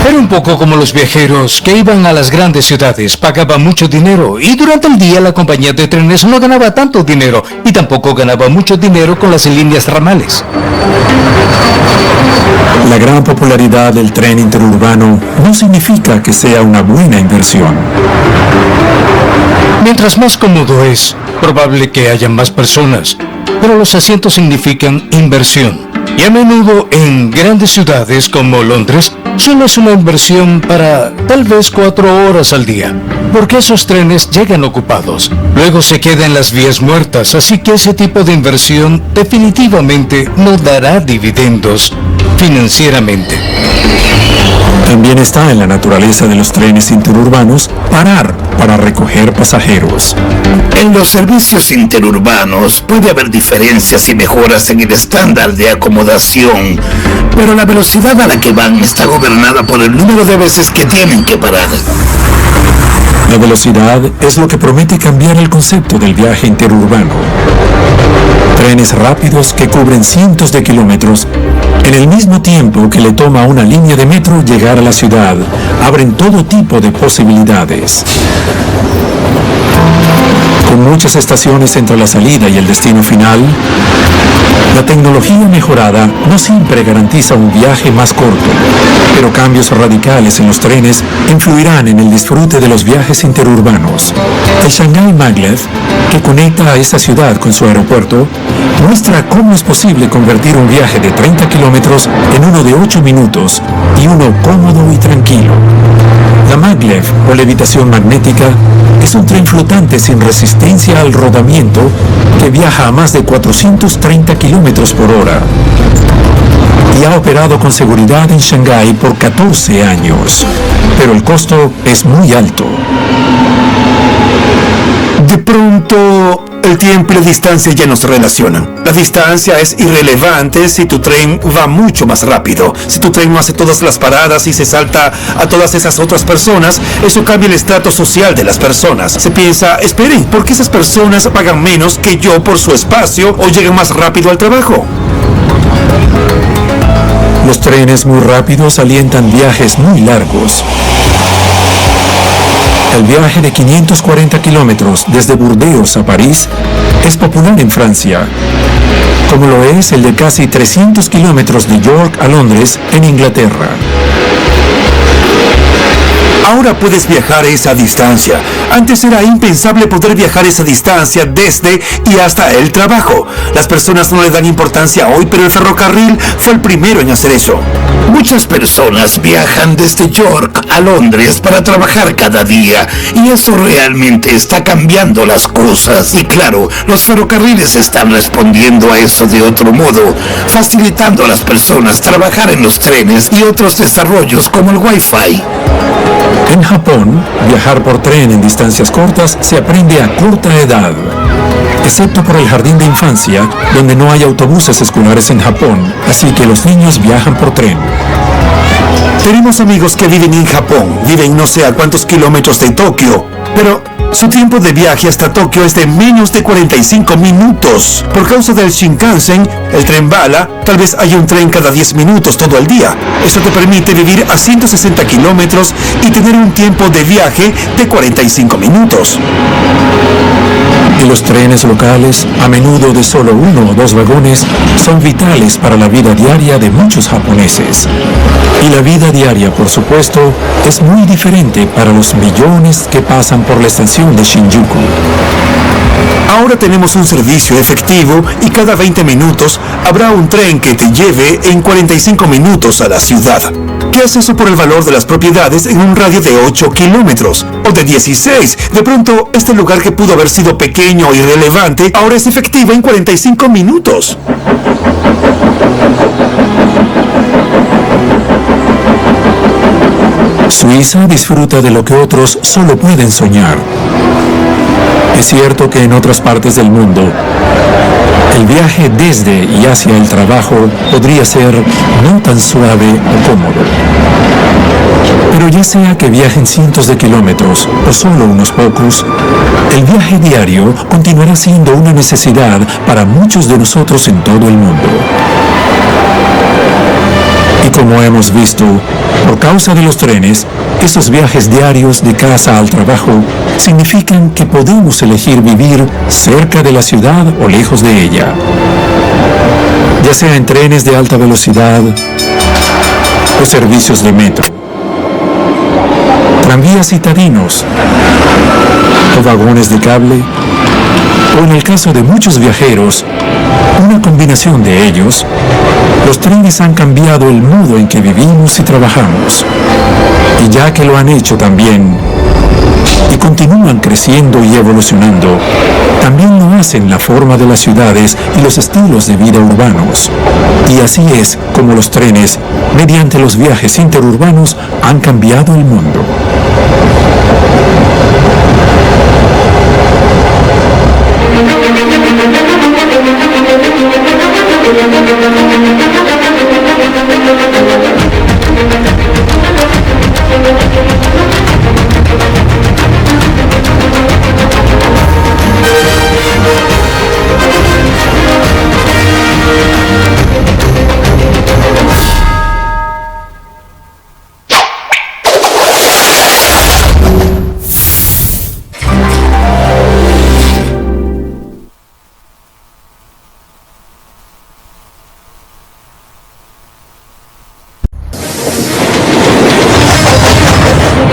Era un poco como los viajeros que iban a las grandes ciudades, pagaban mucho dinero, y durante el día la compañía de trenes no ganaba tanto dinero y tampoco ganaba mucho dinero con las líneas ramales. La gran popularidad del tren interurbano no significa que sea una buena inversión. Mientras más cómodo es, probable que haya más personas, pero los asientos significan inversión. Y a menudo en grandes ciudades como Londres, solo es una inversión para tal vez 4 horas al día, porque esos trenes llegan ocupados, luego se quedan las vías muertas, así que ese tipo de inversión definitivamente no dará dividendos financieramente. También está en la naturaleza de los trenes interurbanos parar para recoger pasajeros. En los servicios interurbanos puede haber diferencias y mejoras en el estándar de acomodación, pero la velocidad a la que van está gobernada por el número de veces que tienen que parar. La velocidad es lo que promete cambiar el concepto del viaje interurbano. Trenes rápidos que cubren cientos de kilómetros en el mismo tiempo que le toma a una línea de metro llegar a la ciudad, abren todo tipo de posibilidades. Con muchas estaciones entre la salida y el destino final, la tecnología mejorada no siempre garantiza un viaje más corto, pero cambios radicales en los trenes influirán en el disfrute de los viajes interurbanos. El Shanghai Maglev, que conecta a esta ciudad con su aeropuerto, muestra cómo es posible convertir un viaje de 30 kilómetros en uno de 8 minutos y uno cómodo y tranquilo. La Maglev, o levitación magnética, es un tren flotante sin resistencia al rodamiento que viaja a más de 430 kilómetros por hora y ha operado con seguridad en Shanghái por 14 años, pero el costo es muy alto. De pronto, el tiempo y la distancia ya nos relacionan. La distancia es irrelevante si tu tren va mucho más rápido. Si tu tren no hace todas las paradas y se salta a todas esas otras personas, eso cambia el estrato social de las personas. Se piensa, esperen, ¿por qué esas personas pagan menos que yo por su espacio o llegan más rápido al trabajo? Los trenes muy rápidos alientan viajes muy largos. El viaje de 540 kilómetros desde Burdeos a París es popular en Francia, como lo es el de casi 300 kilómetros de York a Londres en Inglaterra. Ahora puedes viajar esa distancia. Antes era impensable poder viajar esa distancia desde y hasta el trabajo. Las personas no le dan importancia hoy, pero el ferrocarril fue el primero en hacer eso. Muchas personas viajan desde York a Londres para trabajar cada día y eso realmente está cambiando las cosas. Y claro, los ferrocarriles están respondiendo a eso de otro modo, facilitando a las personas trabajar en los trenes y otros desarrollos como el Wi-Fi. En Japón, viajar por tren en distancias cortas se aprende a corta edad, excepto por el jardín de infancia, donde no hay autobuses escolares en Japón, así que los niños viajan por tren. Tenemos amigos que viven en Japón, viven no sé a cuántos kilómetros de Tokio, pero su tiempo de viaje hasta Tokio es de menos de 45 minutos. Por causa del Shinkansen, el tren bala, tal vez haya un tren cada 10 minutos todo el día. Eso te permite vivir a 160 kilómetros y tener un tiempo de viaje de 45 minutos. Y los trenes locales, a menudo de solo 1 o 2 vagones, son vitales para la vida diaria de muchos japoneses. Y la vida diaria, por supuesto, es muy diferente para los millones que pasan por la estación de Shinjuku. Ahora tenemos un servicio efectivo y cada 20 minutos habrá un tren que te lleve en 45 minutos a la ciudad. ¿Qué es eso por el valor de las propiedades en un radio de 8 kilómetros? O de 16. De pronto, este lugar que pudo haber sido pequeño e irrelevante, ahora es efectivo en 45 minutos. Suiza disfruta de lo que otros solo pueden soñar. Es cierto que en otras partes del mundo, el viaje desde y hacia el trabajo podría ser no tan suave o cómodo. Pero ya sea que viajen cientos de kilómetros o solo unos pocos, el viaje diario continuará siendo una necesidad para muchos de nosotros en todo el mundo. Y como hemos visto, por causa de los trenes, esos viajes diarios de casa al trabajo significan que podemos elegir vivir cerca de la ciudad o lejos de ella. Ya sea en trenes de alta velocidad o servicios de metro, tranvías citadinos o vagones de cable, o en el caso de muchos viajeros, una combinación de ellos, Los trenes han cambiado el modo en que vivimos y trabajamos. Y ya que lo han hecho también, y continúan creciendo y evolucionando, también lo hacen la forma de las ciudades y los estilos de vida urbanos. Y así es como los trenes, mediante los viajes interurbanos, han cambiado el mundo.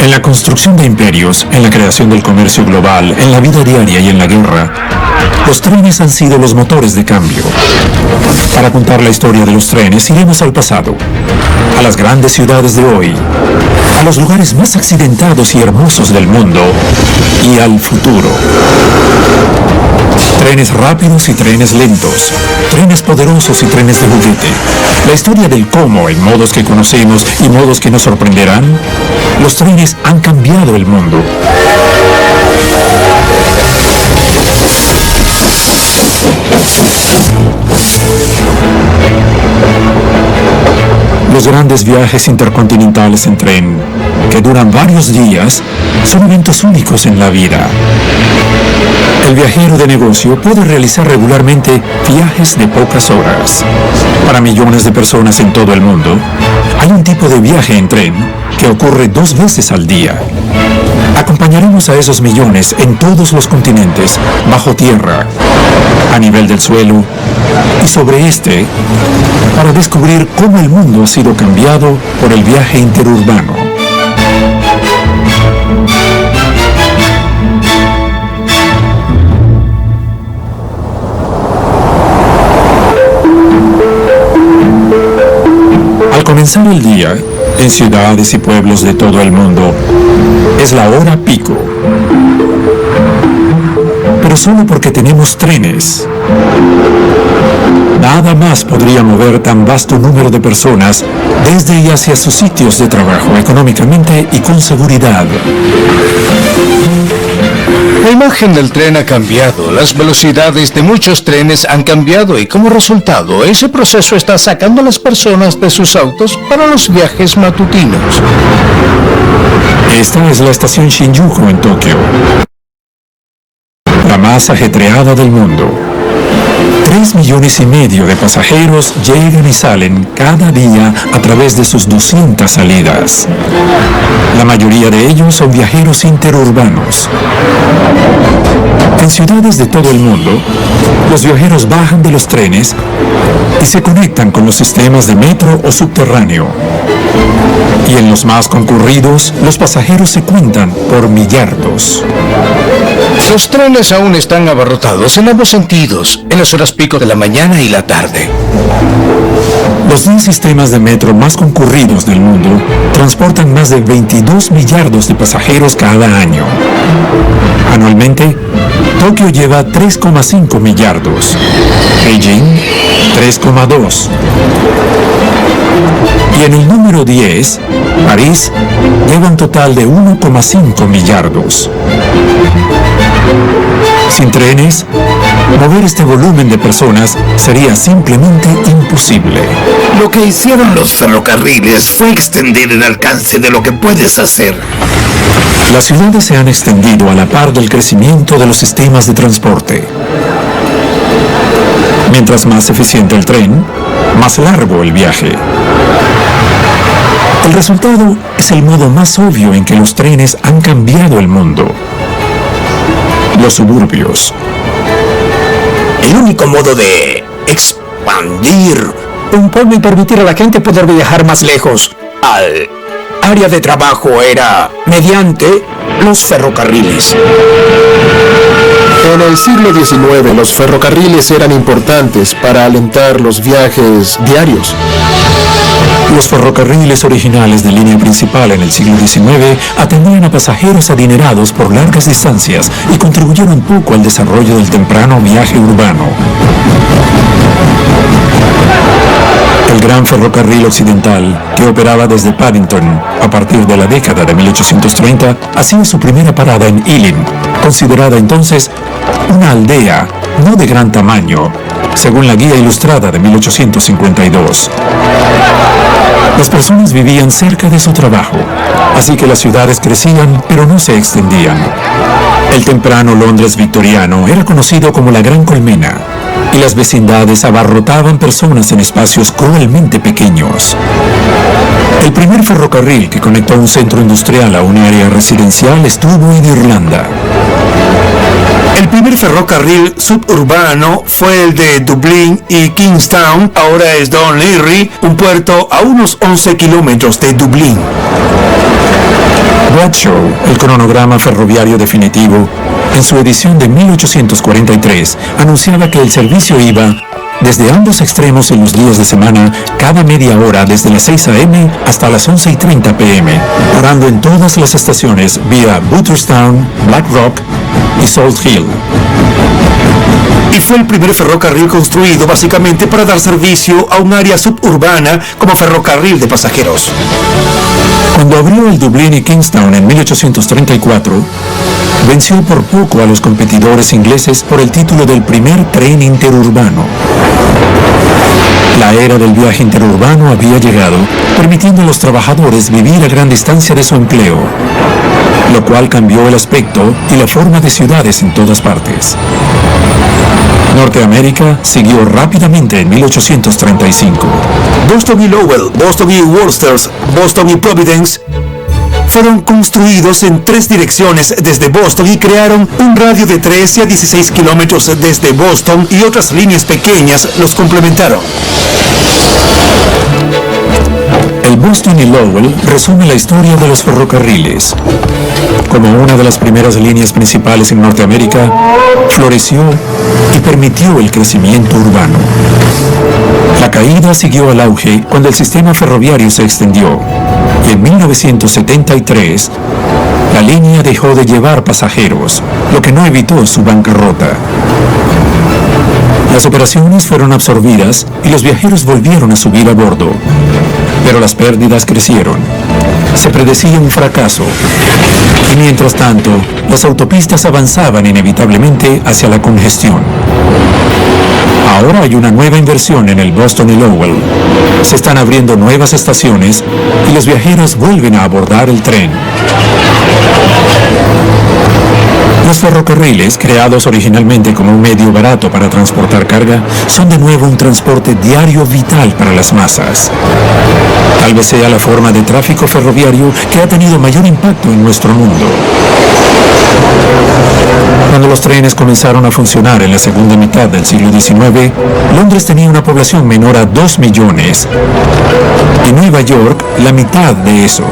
En la construcción de imperios, en la creación del comercio global, en la vida diaria y en la guerra, los trenes han sido los motores de cambio. Para contar la historia de los trenes, iremos al pasado, a las grandes ciudades de hoy, a los lugares más accidentados y hermosos del mundo y al futuro. Trenes rápidos y trenes lentos, trenes poderosos y trenes de juguete. La historia del cómo, en modos que conocemos y modos que nos sorprenderán, los trenes han cambiado el mundo. Los grandes viajes intercontinentales en tren, que duran varios días, son eventos únicos en la vida. El viajero de negocio puede realizar regularmente viajes de pocas horas. Para millones de personas en todo el mundo, hay un tipo de viaje en tren que ocurre 2 veces al día. Acompañaremos a esos millones en todos los continentes, bajo tierra, a nivel del suelo y sobre este, para descubrir cómo el mundo ha sido cambiado por el viaje interurbano. Al comenzar el día, en ciudades y pueblos de todo el mundo, es la hora pico. Pero solo porque tenemos trenes. Nada más podría mover tan vasto número de personas desde y hacia sus sitios de trabajo, económicamente y con seguridad. La imagen del tren ha cambiado, las velocidades de muchos trenes han cambiado y como resultado, ese proceso está sacando a las personas de sus autos para los viajes matutinos. Esta es la estación Shinjuku en Tokio, la más ajetreada del mundo. 3,5 millones de pasajeros llegan y salen cada día a través de sus 200 salidas. La mayoría de ellos son viajeros interurbanos. En ciudades de todo el mundo, los viajeros bajan de los trenes y se conectan con los sistemas de metro o subterráneo. Y en los más concurridos, los pasajeros se cuentan por millardos. Los trenes aún están abarrotados en ambos sentidos, en las horas pico de la mañana y la tarde. Los 10 sistemas de metro más concurridos del mundo transportan más de 22 millardos de pasajeros cada año. Anualmente, Tokio lleva 3,5 millardos, Beijing 3,2. Y en el número 10, París lleva un total de 1,5 millardos. Sin trenes, mover este volumen de personas sería simplemente imposible. Lo que hicieron los ferrocarriles fue extender el alcance de lo que puedes hacer. Las ciudades se han extendido a la par del crecimiento de los sistemas de transporte. Mientras más eficiente el tren, más largo el viaje. El resultado es el modo más obvio en que los trenes han cambiado el mundo. Los suburbios. El único modo de expandir un pueblo y permitir a la gente poder viajar más lejos, al área de trabajo era mediante los ferrocarriles. En el siglo XIX, los ferrocarriles eran importantes para alentar los viajes diarios. Los ferrocarriles originales de línea principal en el siglo XIX atendían a pasajeros adinerados por largas distancias y contribuyeron poco al desarrollo del temprano viaje urbano. El Gran Ferrocarril Occidental, que operaba desde Paddington a partir de la década de 1830, hacía su primera parada en Ealing, considerada entonces una aldea no de gran tamaño, según la Guía Ilustrada de 1852. Las personas vivían cerca de su trabajo, así que las ciudades crecían, pero no se extendían. El temprano Londres victoriano era conocido como la Gran Colmena, y las vecindades abarrotaban personas en espacios cruelmente pequeños. El primer ferrocarril que conectó un centro industrial a un área residencial estuvo en Irlanda. El primer ferrocarril suburbano fue el de Dublín y Kingstown, ahora es Dún Laoghaire, un puerto a unos 11 kilómetros de Dublín. Bradshaw, el cronograma ferroviario definitivo, en su edición de 1843, anunciaba que el servicio iba desde ambos extremos en los días de semana, cada media hora desde las 6 a.m. hasta las 11:30 p.m., parando en todas las estaciones vía Butterstown, Black Rock y Salt Hill. Y fue el primer ferrocarril construido básicamente para dar servicio a un área suburbana como ferrocarril de pasajeros. Cuando abrió el Dublín y Kingstown en 1834, venció por poco a los competidores ingleses por el título del primer tren interurbano. La era del viaje interurbano había llegado, permitiendo a los trabajadores vivir a gran distancia de su empleo, lo cual cambió el aspecto y la forma de ciudades en todas partes. Norteamérica siguió rápidamente en 1835. Boston y Lowell, Boston y Worcester, Boston y Providence fueron construidos en 3 direcciones desde Boston y crearon un radio de 13 a 16 kilómetros desde Boston, y otras líneas pequeñas los complementaron. El Boston y Lowell resume la historia de los ferrocarriles. Como una de las primeras líneas principales en Norteamérica, floreció y permitió el crecimiento urbano. La caída siguió al auge cuando el sistema ferroviario se extendió, y en 1973 la línea dejó de llevar pasajeros, lo que no evitó su bancarrota. Las operaciones fueron absorbidas y los viajeros volvieron a subir a bordo, pero las pérdidas crecieron. Se predecía un fracaso, y mientras tanto, las autopistas avanzaban inevitablemente hacia la congestión. Ahora hay una nueva inversión en el Boston y Lowell. Se están abriendo nuevas estaciones y los viajeros vuelven a abordar el tren. Los ferrocarriles, creados originalmente como un medio barato para transportar carga, son de nuevo un transporte diario vital para las masas. Tal vez sea la forma de tráfico ferroviario que ha tenido mayor impacto en nuestro mundo. Cuando los trenes comenzaron a funcionar en la segunda mitad del siglo XIX, Londres tenía una población menor a 2 millones y Nueva York la mitad de eso.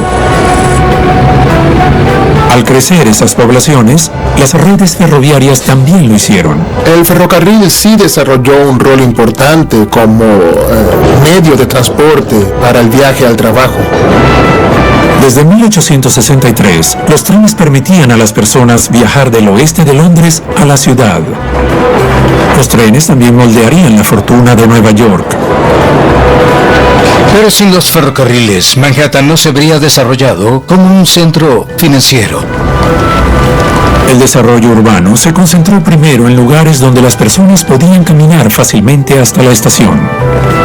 Al crecer esas poblaciones, las redes ferroviarias también lo hicieron. El ferrocarril sí desarrolló un rol importante como medio de transporte para el viaje al trabajo. Desde 1863, los trenes permitían a las personas viajar del oeste de Londres a la ciudad. Los trenes también moldearían la fortuna de Nueva York. Pero sin los ferrocarriles, Manhattan no se habría desarrollado como un centro financiero. El desarrollo urbano se concentró primero en lugares donde las personas podían caminar fácilmente hasta la estación.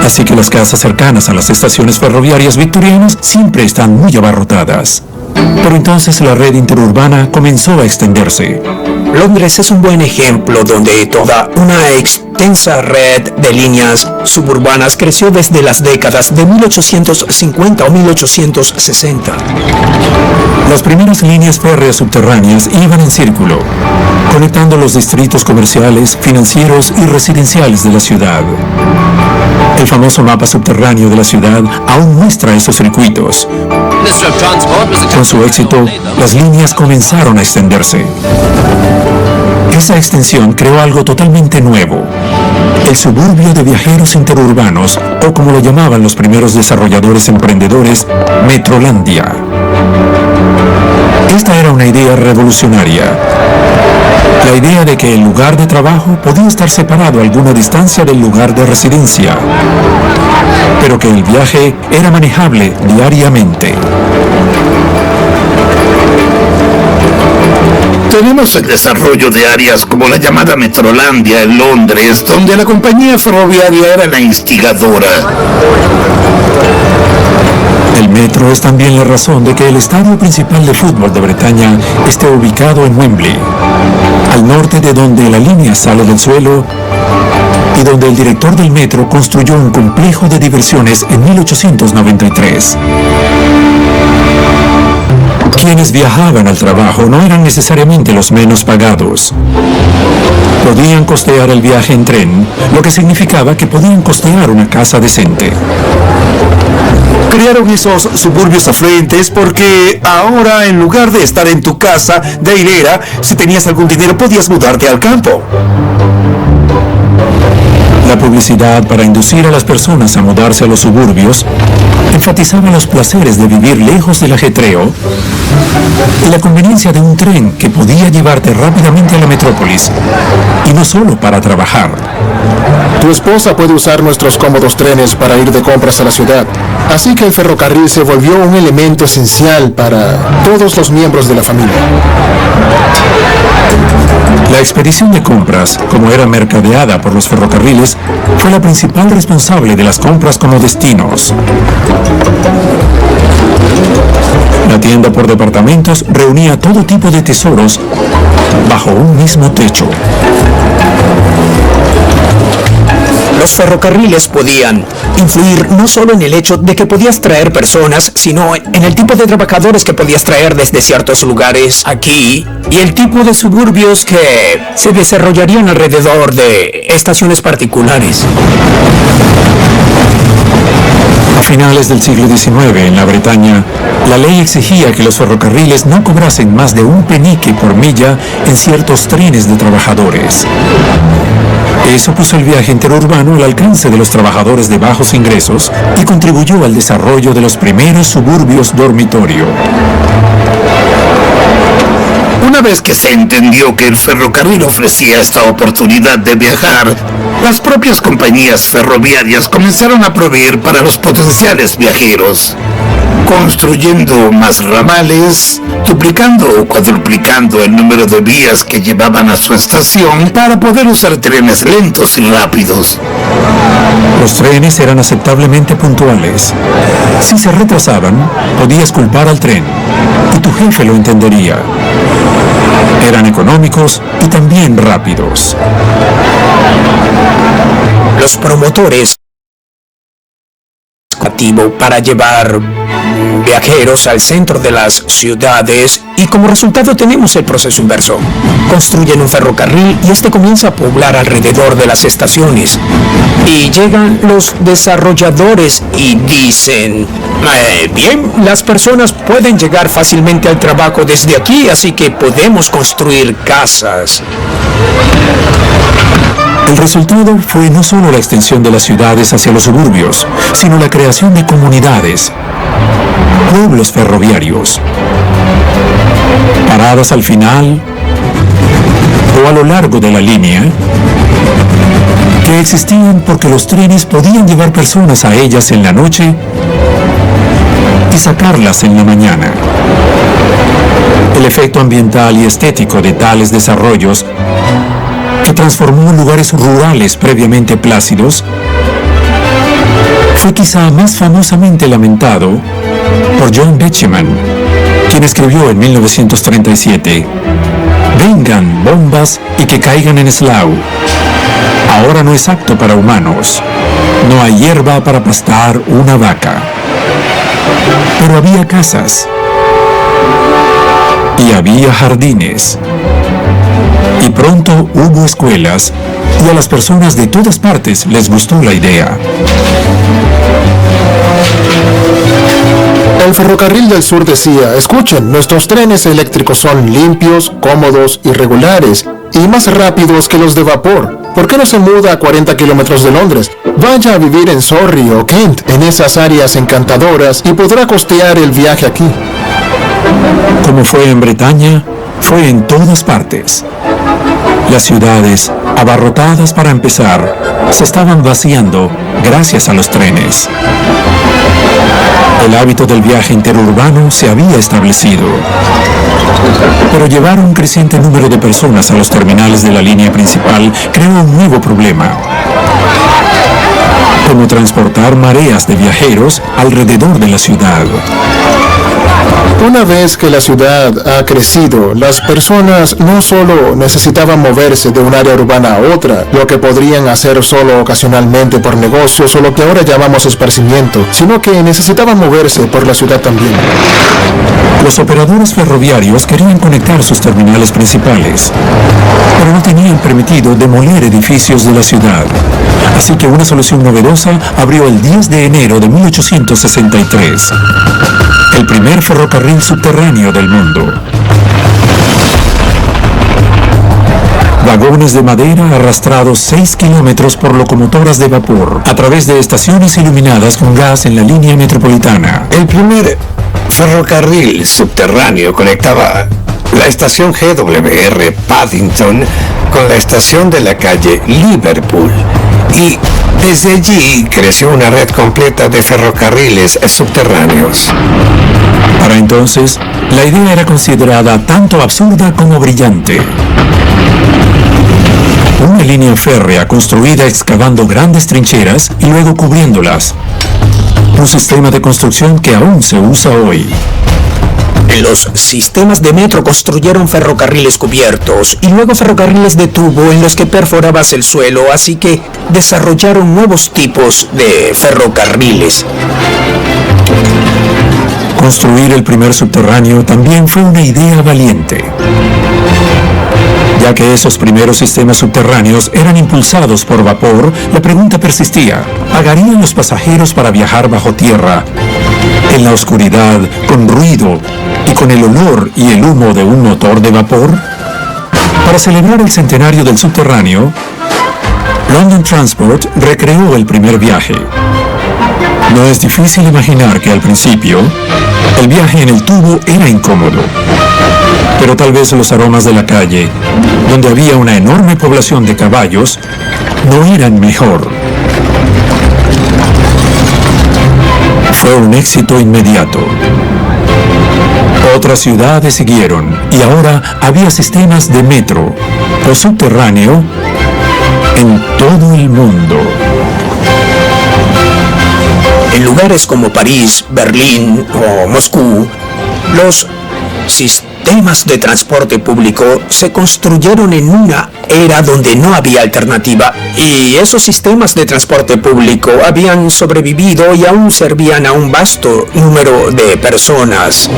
Así que las casas cercanas a las estaciones ferroviarias victorianas siempre están muy abarrotadas. Pero entonces la red interurbana comenzó a extenderse. Londres es un buen ejemplo donde toda una extensa red de líneas suburbanas creció desde las décadas de 1850 o 1860. Las primeras líneas férreas subterráneas iban en círculo, conectando los distritos comerciales, financieros y residenciales de la ciudad. El famoso mapa subterráneo de la ciudad aún muestra esos circuitos. Con su éxito, las líneas comenzaron a extenderse. Esa extensión creó algo totalmente nuevo: el suburbio de viajeros interurbanos, o como lo llamaban los primeros desarrolladores emprendedores, Metrolandia. Esta era una idea revolucionaria. La idea de que el lugar de trabajo podía estar separado a alguna distancia del lugar de residencia, pero que el viaje era manejable diariamente. Tenemos el desarrollo de áreas como la llamada Metrolandia en Londres, donde la compañía ferroviaria era la instigadora. El metro es también la razón de que el estadio principal de fútbol de Bretaña esté ubicado en Wembley, al norte de donde la línea sale del suelo y donde el director del metro construyó un complejo de diversiones en 1893. Quienes viajaban al trabajo no eran necesariamente los menos pagados. Podían costear el viaje en tren, lo que significaba que podían costear una casa decente. Crearon esos suburbios afluentes porque ahora, en lugar de estar en tu casa de hilera, si tenías algún dinero podías mudarte al campo. La publicidad para inducir a las personas a mudarse a los suburbios enfatizaba los placeres de vivir lejos del ajetreo y la conveniencia de un tren que podía llevarte rápidamente a la metrópolis, y no solo para trabajar. Tu esposa puede usar nuestros cómodos trenes para ir de compras a la ciudad, así que el ferrocarril se volvió un elemento esencial para todos los miembros de la familia. La expedición de compras, como era mercadeada por los ferrocarriles, fue la principal responsable de las compras como destinos. La tienda por departamentos reunía todo tipo de tesoros bajo un mismo techo. Los ferrocarriles podían influir no solo en el hecho de que podías traer personas, sino en el tipo de trabajadores que podías traer desde ciertos lugares aquí, y el tipo de suburbios que se desarrollarían alrededor de estaciones particulares. A finales del siglo XIX, en la Bretaña, la ley exigía que los ferrocarriles no cobrasen más de un penique por milla en ciertos trenes de trabajadores. Eso puso el viaje interurbano al alcance de los trabajadores de bajos ingresos y contribuyó al desarrollo de los primeros suburbios dormitorio. Una vez que se entendió que el ferrocarril ofrecía esta oportunidad de viajar, las propias compañías ferroviarias comenzaron a proveer para los potenciales viajeros, construyendo más ramales, duplicando o cuadruplicando el número de vías que llevaban a su estación para poder usar trenes lentos y rápidos. Los trenes eran aceptablemente puntuales. Si se retrasaban, podías culpar al tren, y tu jefe lo entendería. Eran económicos y también rápidos. Los promotores para llevar viajeros al centro de las ciudades, y como resultado tenemos el proceso inverso. Construyen un ferrocarril y este comienza a poblar alrededor de las estaciones. Y llegan los desarrolladores y dicen: bien, las personas pueden llegar fácilmente al trabajo desde aquí, así que podemos construir casas. El resultado fue no solo la extensión de las ciudades hacia los suburbios, sino la creación de comunidades, pueblos ferroviarios, paradas al final o a lo largo de la línea, que existían porque los trenes podían llevar personas a ellas en la noche y sacarlas en la mañana. El efecto ambiental y estético de tales desarrollos, que transformó lugares rurales previamente plácidos, fue quizá más famosamente lamentado por John Betjeman, quien escribió en 1937: «Vengan bombas y que caigan en Slough. Ahora no es apto para humanos. No hay hierba para pastar una vaca». Pero había casas y había jardines. Y pronto hubo escuelas, y a las personas de todas partes les gustó la idea. El ferrocarril del sur decía, escuchen, nuestros trenes eléctricos son limpios, cómodos y regulares, y más rápidos que los de vapor. ¿Por qué no se muda a 40 kilómetros de Londres? Vaya a vivir en Surrey o Kent, en esas áreas encantadoras, y podrá costear el viaje aquí. Como fue en Bretaña, fue en todas partes. Las ciudades, abarrotadas para empezar, se estaban vaciando gracias a los trenes. El hábito del viaje interurbano se había establecido. Pero llevar un creciente número de personas a los terminales de la línea principal creó un nuevo problema. Cómo transportar mareas de viajeros alrededor de la ciudad. Una vez que la ciudad ha crecido, las personas no solo necesitaban moverse de un área urbana a otra, lo que podrían hacer solo ocasionalmente por negocios o lo que ahora llamamos esparcimiento, sino que necesitaban moverse por la ciudad también. Los operadores ferroviarios querían conectar sus terminales principales, pero no tenían permitido demoler edificios de la ciudad. Así que una solución novedosa abrió el 10 de enero de 1863. El primer ferrocarril subterráneo del mundo. Vagones de madera arrastrados 6 kilómetros por locomotoras de vapor a través de estaciones iluminadas con gas en la línea metropolitana. El primer ferrocarril subterráneo conectaba la estación GWR Paddington con la estación de la calle Liverpool. Y desde allí creció una red completa de ferrocarriles subterráneos. Para entonces, la idea era considerada tanto absurda como brillante. Una línea férrea construida excavando grandes trincheras y luego cubriéndolas. Un sistema de construcción que aún se usa hoy. En los sistemas de metro construyeron ferrocarriles cubiertos y luego ferrocarriles de tubo en los que perforabas el suelo, así que desarrollaron nuevos tipos de ferrocarriles. Construir el primer subterráneo también fue una idea valiente, ya que esos primeros sistemas subterráneos eran impulsados por vapor. La pregunta persistía: ¿pagarían los pasajeros para viajar bajo tierra, en la oscuridad, con ruido y con el olor y el humo de un motor de vapor? Para celebrar el centenario del subterráneo, London Transport recreó el primer viaje. No es difícil imaginar que al principio, el viaje en el tubo era incómodo. Pero tal vez los aromas de la calle, donde había una enorme población de caballos, no eran mejor. Fue un éxito inmediato. Otras ciudades siguieron y ahora había sistemas de metro o subterráneo en todo el mundo. En lugares como París, Berlín o Moscú, los sistemas de transporte público se construyeron en una era donde no había alternativa, y esos sistemas de transporte público habían sobrevivido y aún servían a un vasto número de personas.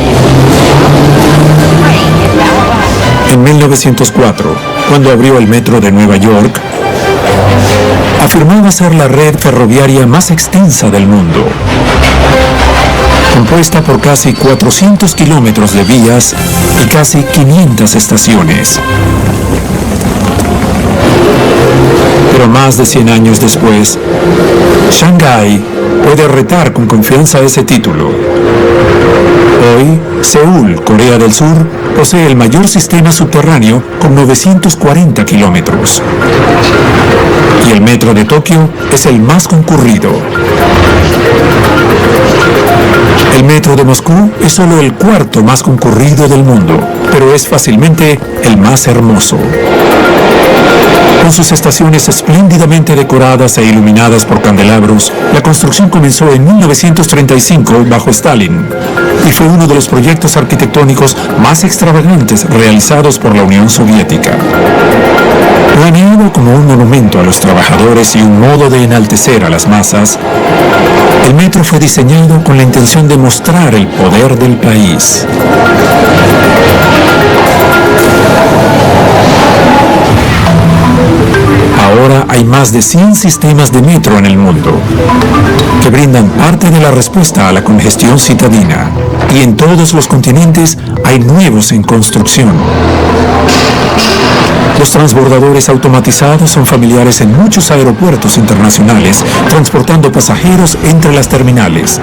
En 1904, cuando abrió el metro de Nueva York, afirmaba ser la red ferroviaria más extensa del mundo, compuesta por casi 400 kilómetros de vías y casi 500 estaciones. Pero más de 100 años después, Shanghái puede retar con confianza ese título. Hoy, Seúl, Corea del Sur, posee el mayor sistema subterráneo con 940 kilómetros. Y el metro de Tokio es el más concurrido. El metro de Moscú es solo el cuarto más concurrido del mundo, pero es fácilmente el más hermoso. Con sus estaciones espléndidamente decoradas e iluminadas por candelabros, la construcción comenzó en 1935 bajo Stalin y fue uno de los proyectos arquitectónicos más extravagantes realizados por la Unión Soviética. Planeado como un monumento a los trabajadores y un modo de enaltecer a las masas, el metro fue diseñado con la intención de mostrar el poder del país. Ahora hay más de 100 sistemas de metro en el mundo, que brindan parte de la respuesta a la congestión citadina, y en todos los continentes hay nuevos en construcción. Los transbordadores automatizados son familiares en muchos aeropuertos internacionales, transportando pasajeros entre las terminales.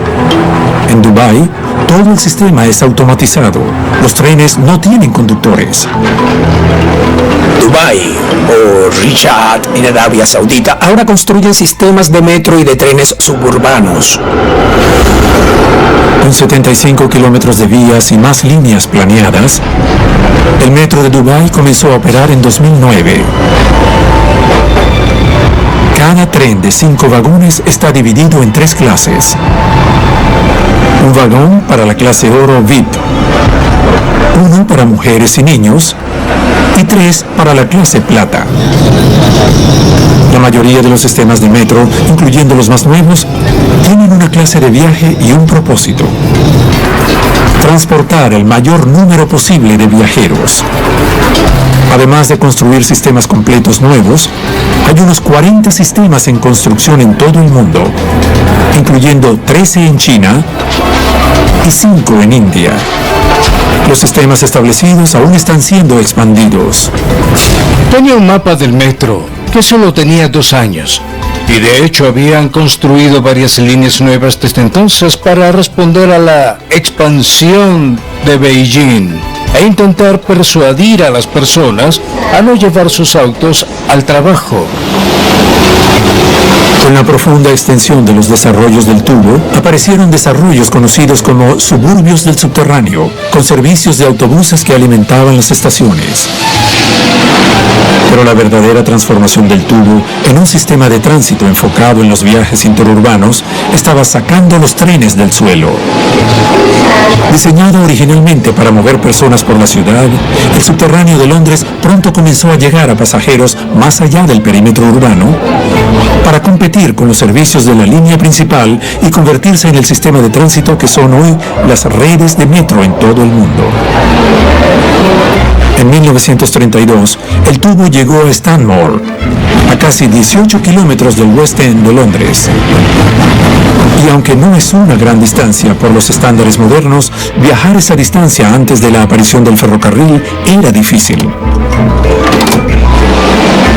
En Dubái, todo el sistema es automatizado. Los trenes no tienen conductores. Dubái o Riyadh en Arabia Saudita ahora construyen sistemas de metro y de trenes suburbanos. Con 75 kilómetros de vías y más líneas planeadas, el metro de Dubái comenzó a operar en 2009. Cada tren de 5 vagones está dividido en 3 clases. Un vagón para la clase oro VIP, uno para mujeres y niños, y 3 para la clase plata. La mayoría de los sistemas de metro, incluyendo los más nuevos, tienen una clase de viaje y un propósito: transportar el mayor número posible de viajeros. Además de construir sistemas completos nuevos, hay unos 40 sistemas en construcción en todo el mundo, incluyendo 13 en China y 5 en India. Los sistemas establecidos aún están siendo expandidos. Tenía un mapa del metro que solo tenía 2 años. Y de hecho habían construido varias líneas nuevas desde entonces para responder a la expansión de Beijing e intentar persuadir a las personas a no llevar sus autos al trabajo. Con la profunda extensión de los desarrollos del tubo, aparecieron desarrollos conocidos como suburbios del subterráneo, con servicios de autobuses que alimentaban las estaciones. Pero la verdadera transformación del tubo en un sistema de tránsito enfocado en los viajes interurbanos estaba sacando los trenes del suelo. Diseñado originalmente para mover personas por la ciudad, el subterráneo de Londres pronto comenzó a llegar a pasajeros más allá del perímetro urbano para competir con los servicios de la línea principal y convertirse en el sistema de tránsito que son hoy las redes de metro en todo el mundo. En 1932, el tubo llegó a Stanmore, a casi 18 kilómetros del West End de Londres. Y aunque no es una gran distancia por los estándares modernos, viajar esa distancia antes de la aparición del ferrocarril era difícil.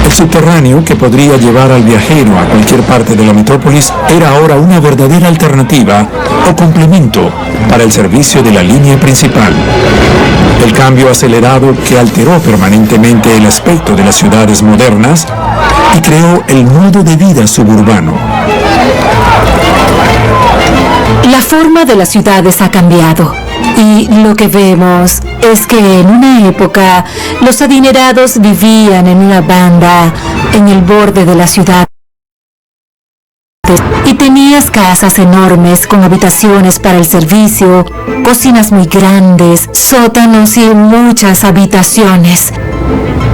El subterráneo, que podría llevar al viajero a cualquier parte de la metrópolis, era ahora una verdadera alternativa o complemento para el servicio de la línea principal. El cambio acelerado que alteró permanentemente el aspecto de las ciudades modernas y creó el modo de vida suburbano. La forma de las ciudades ha cambiado. Y lo que vemos es que en una época los adinerados vivían en una banda en el borde de la ciudad y tenías casas enormes con habitaciones para el servicio, cocinas muy grandes, sótanos y muchas habitaciones.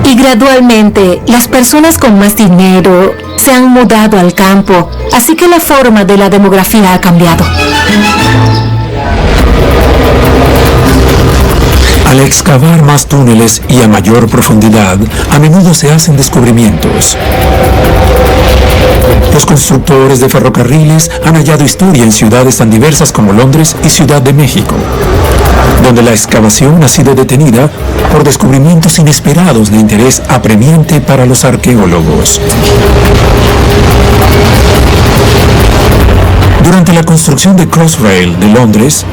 Y gradualmente las personas con más dinero se han mudado al campo, así que la forma de la demografía ha cambiado. Al excavar más túneles y a mayor profundidad, a menudo se hacen descubrimientos. Los constructores de ferrocarriles han hallado historia en ciudades tan diversas como Londres y Ciudad de México, donde la excavación ha sido detenida por descubrimientos inesperados de interés apremiante para los arqueólogos. Durante la construcción de Crossrail de Londres,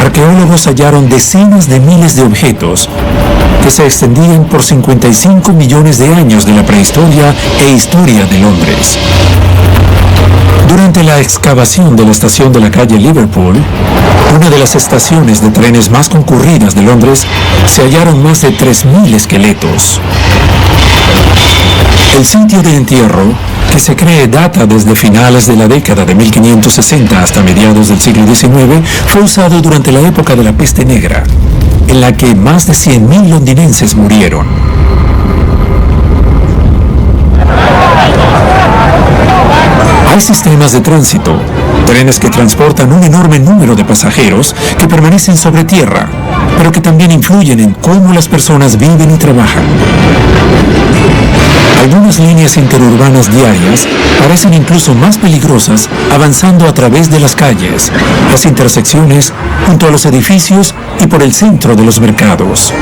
arqueólogos hallaron decenas de miles de objetos que se extendían por 55 millones de años de la prehistoria e historia de Londres. Durante la excavación de la estación de la calle Liverpool, una de las estaciones de trenes más concurridas de Londres, se hallaron más de 3.000 esqueletos. El sitio de entierro, que se cree data desde finales de la década de 1560 hasta mediados del siglo XIX, fue usado durante la época de la peste negra, en la que más de 100.000 londinenses murieron. Hay sistemas de tránsito, trenes que transportan un enorme número de pasajeros que permanecen sobre tierra, pero que también influyen en cómo las personas viven y trabajan. Algunas líneas interurbanas diarias parecen incluso más peligrosas avanzando a través de las calles, las intersecciones, junto a los edificios y por el centro de los mercados.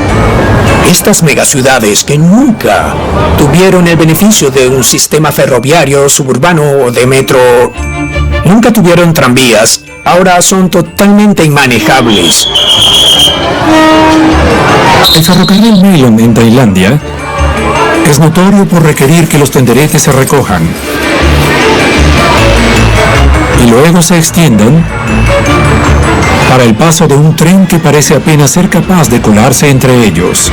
Estas megaciudades que nunca tuvieron el beneficio de un sistema ferroviario suburbano o de metro, nunca tuvieron tranvías, ahora son totalmente inmanejables. El ferrocarril Melon en Tailandia es notorio por requerir que los tenderetes se recojan y luego se extiendan para el paso de un tren que parece apenas ser capaz de colarse entre ellos.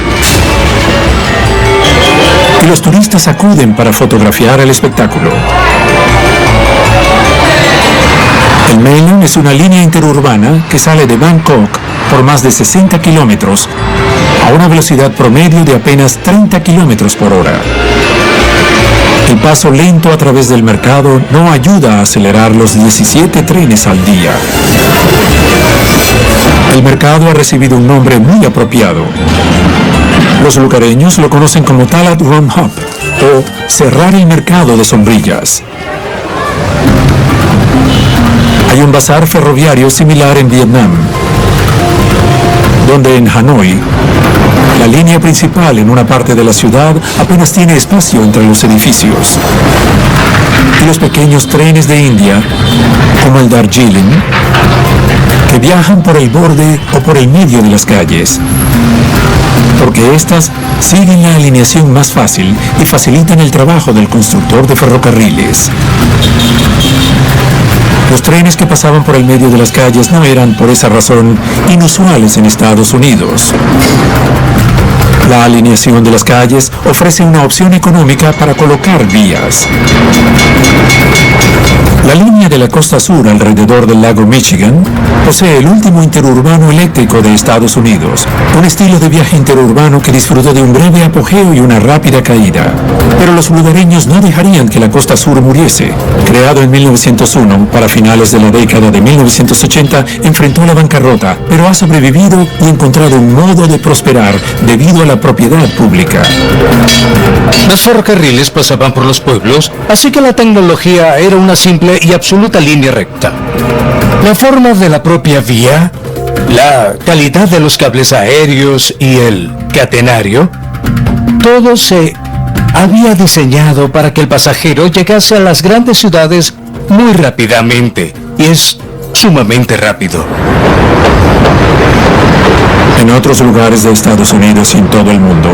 Y los turistas acuden para fotografiar el espectáculo. El Melon es una línea interurbana que sale de Bangkok por más de 60 kilómetros a una velocidad promedio de apenas 30 kilómetros por hora. El paso lento a través del mercado no ayuda a acelerar los 17 trenes al día. El mercado ha recibido un nombre muy apropiado. Los lugareños lo conocen como Talat Ron Hop o cerrar el mercado de sombrillas. Hay un bazar ferroviario similar en Vietnam, donde en Hanoi, la línea principal en una parte de la ciudad apenas tiene espacio entre los edificios. Y los pequeños trenes de India, como el Darjeeling, que viajan por el borde o por el medio de las calles, porque éstas siguen la alineación más fácil y facilitan el trabajo del constructor de ferrocarriles. Los trenes que pasaban por el medio de las calles no eran, por esa razón, inusuales en Estados Unidos. La alineación de las calles ofrece una opción económica para colocar vías. La línea de la costa sur alrededor del lago Michigan posee el último interurbano eléctrico de Estados Unidos, un estilo de viaje interurbano que disfrutó de un breve apogeo y una rápida caída. Pero los lugareños no dejarían que la costa sur muriese. Creado en 1901, para finales de la década de 1980, enfrentó la bancarrota, pero ha sobrevivido y encontrado un modo de prosperar debido a la propiedad pública. Los ferrocarriles pasaban por los pueblos, así que la tecnología era una simple y absoluta línea recta. La forma de la propia vía, la calidad de los cables aéreos y el catenario, todo se había diseñado para que el pasajero llegase a las grandes ciudades muy rápidamente, y es sumamente rápido. En otros lugares de Estados Unidos y en todo el mundo,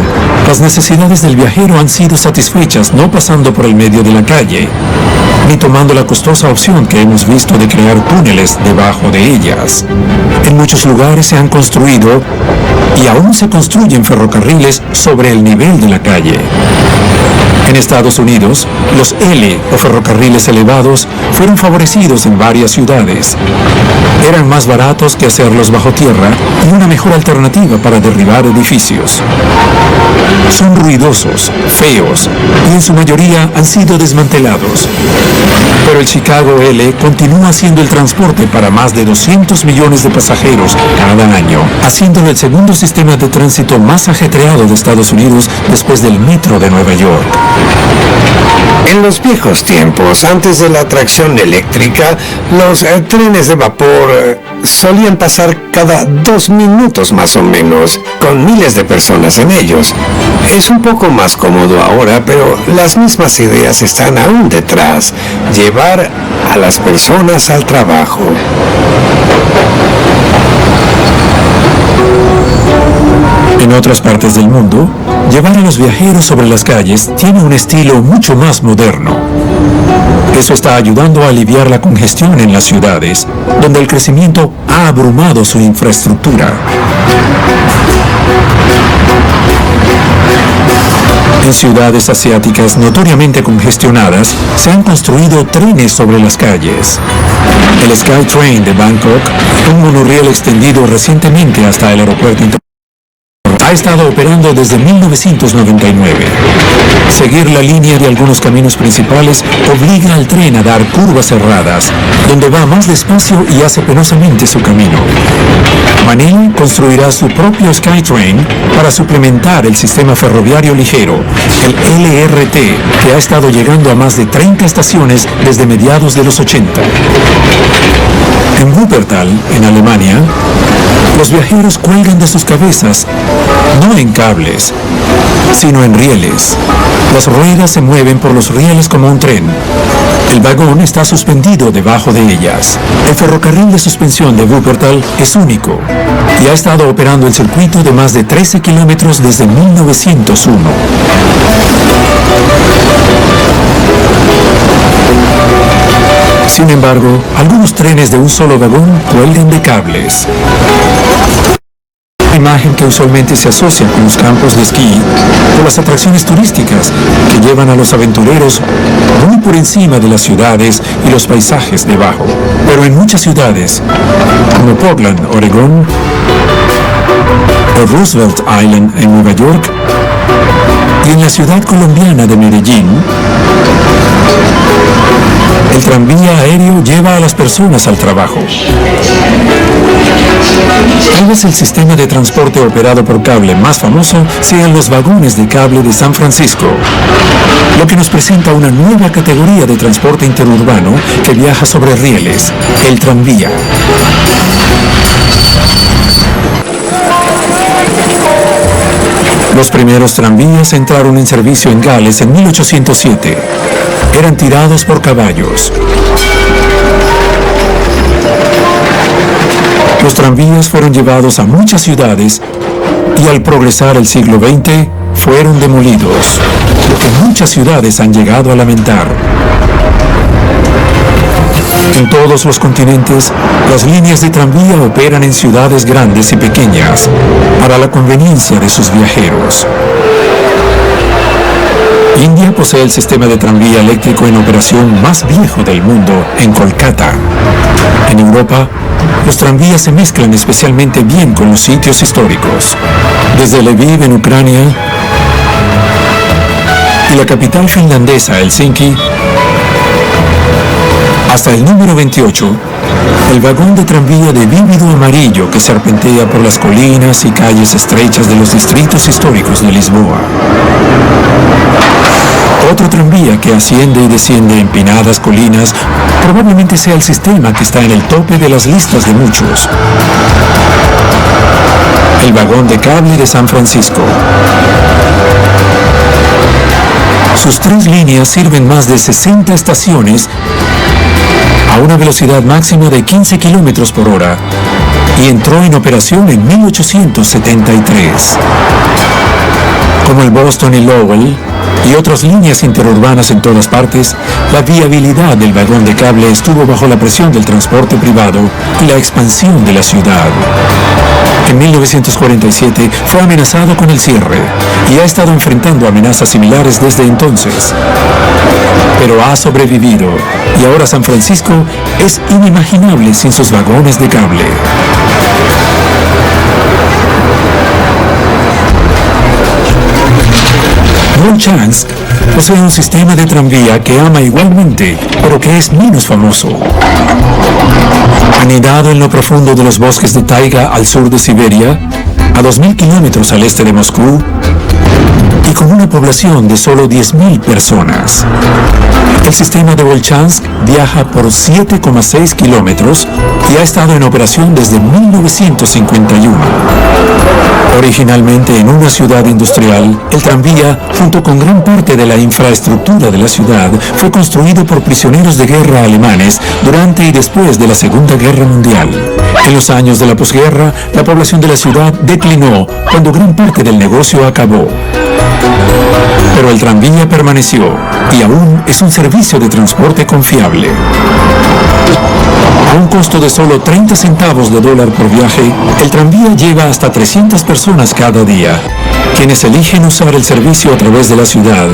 las necesidades del viajero han sido satisfechas no pasando por el medio de la calle, ni tomando la costosa opción que hemos visto de crear túneles debajo de ellas. En muchos lugares se han construido y aún se construyen ferrocarriles sobre el nivel de la calle. En Estados Unidos, los L o ferrocarriles elevados fueron favorecidos en varias ciudades. Eran más baratos que hacerlos bajo tierra y una mejor alternativa para derribar edificios. Son ruidosos, feos y en su mayoría han sido desmantelados. Pero el Chicago L continúa haciendo el transporte para más de 200 millones de pasajeros cada año, haciéndolo el segundo sistema de tránsito más ajetreado de Estados Unidos después del metro de Nueva York. En los viejos tiempos, antes de la tracción eléctrica, los trenes de vapor solían pasar cada 2 minutos más o menos, con miles de personas en ellos. Es un poco más cómodo ahora, pero las mismas ideas están aún detrás: llevar a las personas al trabajo. En otras partes del mundo, llevar a los viajeros sobre las calles tiene un estilo mucho más moderno. Eso está ayudando a aliviar la congestión en las ciudades, donde el crecimiento ha abrumado su infraestructura. En ciudades asiáticas notoriamente congestionadas, se han construido trenes sobre las calles. El SkyTrain de Bangkok, un monorriel extendido recientemente hasta el aeropuerto internacional ha estado operando desde 1999. Seguir la línea de algunos caminos principales obliga al tren a dar curvas cerradas, donde va más despacio y hace penosamente su camino. Manila construirá su propio SkyTrain para suplementar el sistema ferroviario ligero, el LRT, que ha estado llegando a más de 30 estaciones desde mediados de los 80. En Wuppertal, en Alemania, los viajeros cuelgan de sus cabezas, no en cables, sino en rieles. Las ruedas se mueven por los rieles como un tren. El vagón está suspendido debajo de ellas. El ferrocarril de suspensión de Wuppertal es único y ha estado operando el circuito de más de 13 kilómetros desde 1901. Sin embargo, algunos trenes de un solo vagón cuelgan de cables. Una imagen que usualmente se asocia con los campos de esquí o las atracciones turísticas que llevan a los aventureros muy por encima de las ciudades y los paisajes debajo. Pero en muchas ciudades, como Portland, Oregón, o Roosevelt Island en Nueva York, y en la ciudad colombiana de Medellín, el tranvía aéreo lleva a las personas al trabajo. Tal vez el sistema de transporte operado por cable más famoso sean los vagones de cable de San Francisco, lo que nos presenta una nueva categoría de transporte interurbano que viaja sobre rieles, el tranvía. Los primeros tranvías entraron en servicio en Gales en 1807. Eran tirados por caballos. Los tranvías fueron llevados a muchas ciudades y al progresar el siglo XX fueron demolidos, lo que muchas ciudades han llegado a lamentar. En todos los continentes, las líneas de tranvía operan en ciudades grandes y pequeñas para la conveniencia de sus viajeros. India posee el sistema de tranvía eléctrico en operación más viejo del mundo, en Kolkata. En Europa, los tranvías se mezclan especialmente bien con los sitios históricos. Desde Lviv, en Ucrania, y la capital finlandesa, Helsinki, hasta el número 28, el vagón de tranvía de vívido amarillo que serpentea por las colinas y calles estrechas de los distritos históricos de Lisboa. Otro tranvía que asciende y desciende empinadas colinas probablemente sea el sistema que está en el tope de las listas de muchos. El vagón de cable de San Francisco. Sus 3 líneas sirven más de 60 estaciones a una velocidad máxima de 15 kilómetros por hora y entró en operación en 1873. Como el Boston y Lowell y otras líneas interurbanas en todas partes, la viabilidad del vagón de cable estuvo bajo la presión del transporte privado y la expansión de la ciudad. En 1947 fue amenazado con el cierre y ha estado enfrentando amenazas similares desde entonces. Pero ha sobrevivido y ahora San Francisco es inimaginable sin sus vagones de cable. Volchansk posee un sistema de tranvía que ama igualmente, pero que es menos famoso. Anidado en lo profundo de los bosques de taiga al sur de Siberia, a 2.000 kilómetros al este de Moscú, y con una población de solo 10.000 personas. El sistema de Volchansk viaja por 7,6 kilómetros y ha estado en operación desde 1951. Originalmente en una ciudad industrial, el tranvía, junto con gran parte de la infraestructura de la ciudad, fue construido por prisioneros de guerra alemanes durante y después de la Segunda Guerra Mundial. En los años de la posguerra, la población de la ciudad declinó cuando gran parte del negocio acabó. Pero el tranvía permaneció y aún es un servicio de transporte confiable. A un costo de solo 30 centavos de dólar por viaje, el tranvía lleva hasta 300 personas cada día, quienes eligen usar el servicio a través de la ciudad,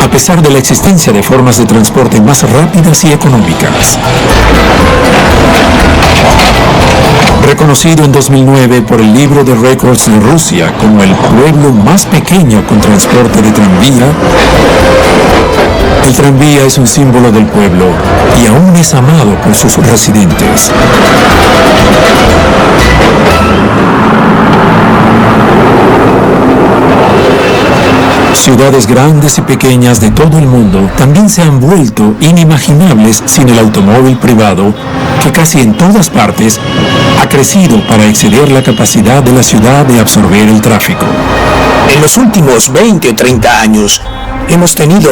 a pesar de la existencia de formas de transporte más rápidas y económicas. reconocido en 2009 por el libro de récords de Rusia como el pueblo más pequeño con transporte de tranvía, el tranvía es un símbolo del pueblo y aún es amado por sus residentes. Ciudades grandes y pequeñas de todo el mundo también se han vuelto inimaginables sin el automóvil privado, que casi en todas partes ha crecido para exceder la capacidad de la ciudad de absorber el tráfico. En los últimos 20 o 30 años hemos tenido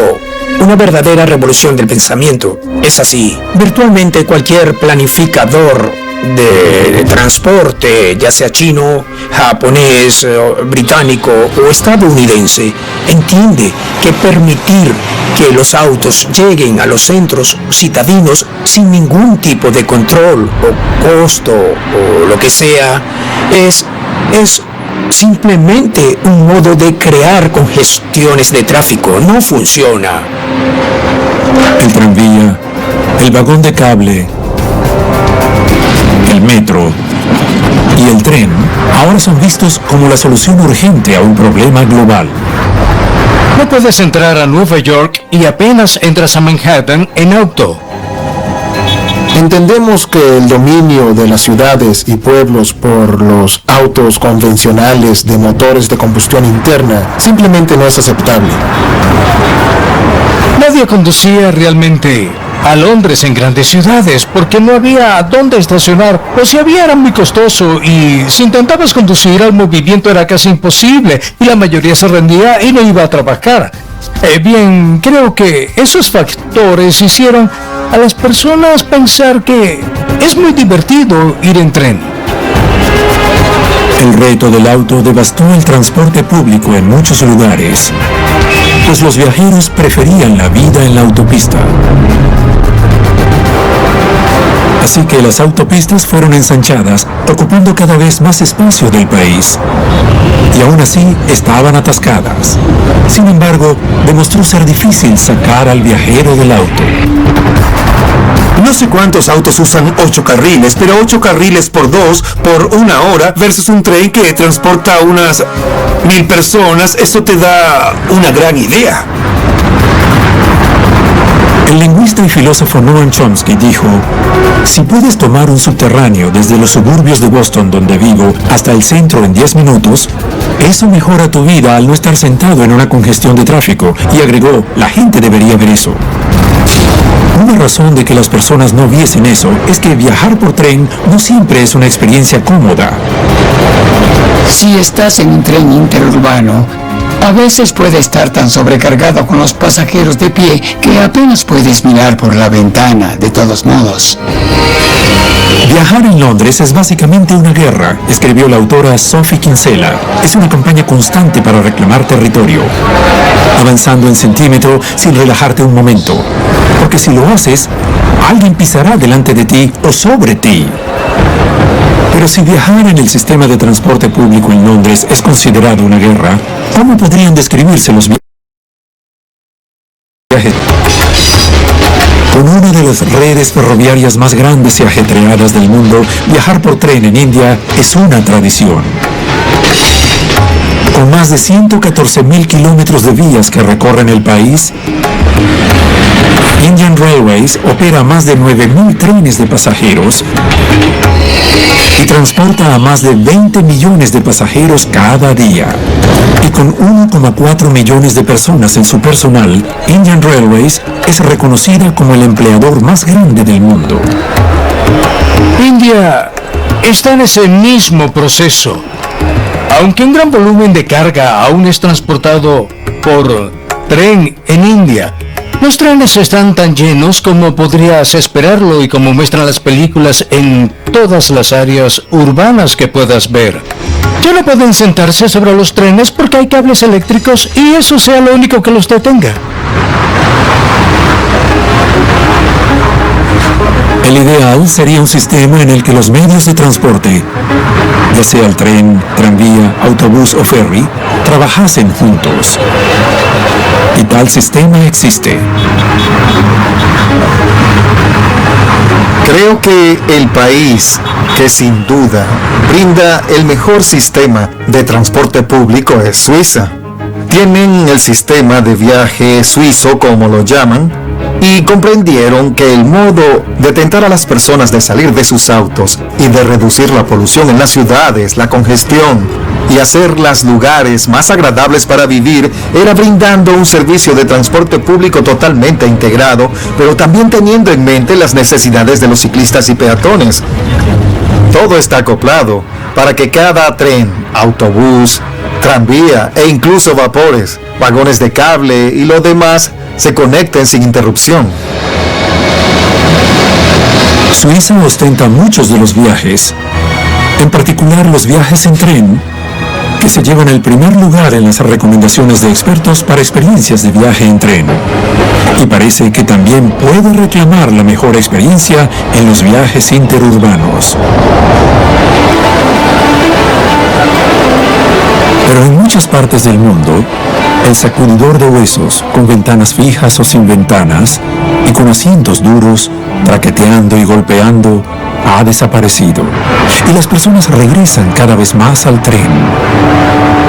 una verdadera revolución del pensamiento. Es así, virtualmente cualquier planificador de transporte, ya sea chino, japonés, británico o estadounidense, entiende que permitir que los autos lleguen a los centros citadinos sin ningún tipo de control o costo o lo que sea es simplemente un modo de crear congestiones de tráfico. No funciona. El tranvía, el vagón de cable, el metro y el tren ahora son vistos como la solución urgente a un problema global. No puedes entrar a Nueva York y apenas entras a Manhattan en auto. Entendemos que el dominio de las ciudades y pueblos por los autos convencionales de motores de combustión interna simplemente no es aceptable. Nadie conducía realmente a Londres en grandes ciudades porque no había dónde estacionar, o si había era muy costoso, y si intentabas conducir el movimiento era casi imposible y la mayoría se rendía y no iba a trabajar. Bien, creo que esos factores hicieron a las personas pensar que es muy divertido ir en tren. El reto del auto devastó el transporte público en muchos lugares, pues los viajeros preferían la vida en la autopista. Así que las autopistas fueron ensanchadas, ocupando cada vez más espacio del país. Y aún así estaban atascadas. Sin embargo, demostró ser difícil sacar al viajero del auto. No sé cuántos autos usan 8 carriles, pero 8 carriles por 2 por 1 hora versus un tren que transporta unas 1000 personas, eso te da una gran idea. El lingüista y filósofo Noam Chomsky dijo: si puedes tomar un subterráneo desde los suburbios de Boston, donde vivo, hasta el centro en 10 minutos, eso mejora tu vida al no estar sentado en una congestión de tráfico. Y agregó: la gente debería ver eso. Una razón de que las personas no viesen eso es que viajar por tren no siempre es una experiencia cómoda. Si estás en un tren interurbano, a veces puede estar tan sobrecargado con los pasajeros de pie que apenas puedes mirar por la ventana, de todos modos. Viajar en Londres es básicamente una guerra, escribió la autora Sophie Kinsella. Es una campaña constante para reclamar territorio, avanzando en centímetro sin relajarte un momento, porque si lo haces, alguien pisará delante de ti o sobre ti. Pero si viajar en el sistema de transporte público en Londres es considerado una guerra, ¿cómo podrían describirse los viajes? Con una de las redes ferroviarias más grandes y ajetreadas del mundo, viajar por tren en India es una tradición. Con más de 114.000 kilómetros de vías que recorren el país, Indian Railways opera más de 9.000 trenes de pasajeros y transporta a más de 20 millones de pasajeros cada día. Y con 1,4 millones de personas en su personal, Indian Railways es reconocida como el empleador más grande del mundo. India está en ese mismo proceso. Aunque un gran volumen de carga aún es transportado por tren en India, los trenes están tan llenos como podrías esperarlo y como muestran las películas en todas las áreas urbanas que puedas ver. Ya no pueden sentarse sobre los trenes porque hay cables eléctricos y eso sea lo único que los detenga. El ideal sería un sistema en el que los medios de transporte, ya sea el tren, tranvía, autobús o ferry, trabajasen juntos. Y tal sistema existe. Creo que el país que sin duda brinda el mejor sistema de transporte público es Suiza. Tienen el sistema de viaje suizo, como lo llaman, y comprendieron que el modo de tentar a las personas de salir de sus autos y de reducir la polución en las ciudades, la congestión, y hacer los lugares más agradables para vivir era brindando un servicio de transporte público totalmente integrado, pero también teniendo en mente las necesidades de los ciclistas y peatones. Todo está acoplado para que cada tren, autobús, tranvía e incluso vapores, vagones de cable y lo demás se conecten sin interrupción. Suiza ostenta muchos de los viajes, en particular los viajes en tren, que se llevan el primer lugar en las recomendaciones de expertos para experiencias de viaje en tren. Y parece que también puede reclamar la mejor experiencia en los viajes interurbanos. Pero en muchas partes del mundo, el sacudidor de huesos, con ventanas fijas o sin ventanas, y con asientos duros, traqueteando y golpeando, ha desaparecido. Y las personas regresan cada vez más al tren.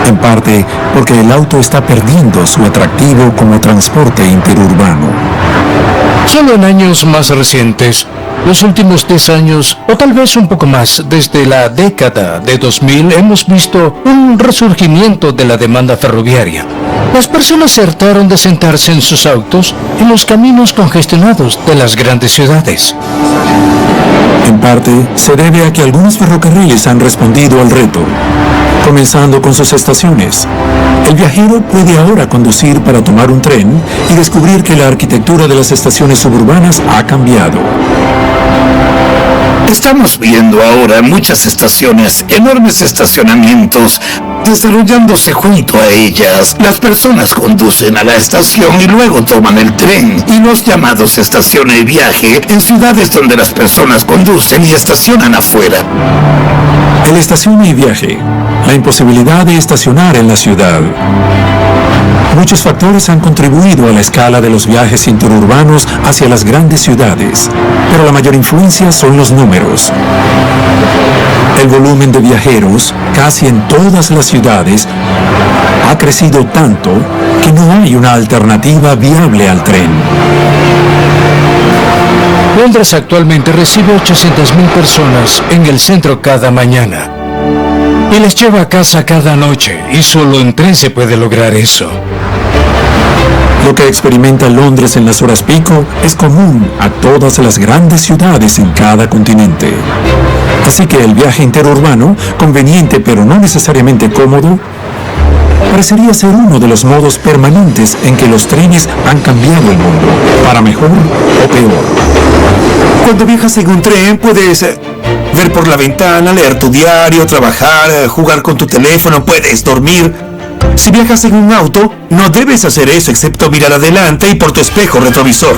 En parte porque el auto está perdiendo su atractivo como transporte interurbano. Solo en años más recientes, los últimos 10 años, o tal vez un poco más, desde la década de 2000, hemos visto un resurgimiento de la demanda ferroviaria. Las personas se hartaron de sentarse en sus autos en los caminos congestionados de las grandes ciudades. En parte, se debe a que algunos ferrocarriles han respondido al reto, comenzando con sus estaciones. El viajero puede ahora conducir para tomar un tren y descubrir que la arquitectura de las estaciones suburbanas ha cambiado. Estamos viendo ahora muchas estaciones, enormes estacionamientos, desarrollándose junto a ellas. Las personas conducen a la estación y luego toman el tren, y los llamados estaciones de viaje en ciudades donde las personas conducen y estacionan afuera. El estación y viaje, la imposibilidad de estacionar en la ciudad. Muchos factores han contribuido a la escala de los viajes interurbanos hacia las grandes ciudades, pero la mayor influencia son los números. El volumen de viajeros, casi en todas las ciudades, ha crecido tanto que no hay una alternativa viable al tren. Londres actualmente recibe 800,000 personas en el centro cada mañana y les lleva a casa cada noche, y solo en tren se puede lograr eso. Lo que experimenta Londres en las horas pico es común a todas las grandes ciudades en cada continente. Así que el viaje interurbano, conveniente pero no necesariamente cómodo, parecería ser uno de los modos permanentes en que los trenes han cambiado el mundo, para mejor o peor. Cuando viajas en un tren puedes ver por la ventana, leer tu diario, trabajar, jugar con tu teléfono, puedes dormir. Si viajas en un auto, no debes hacer eso excepto mirar adelante y por tu espejo retrovisor.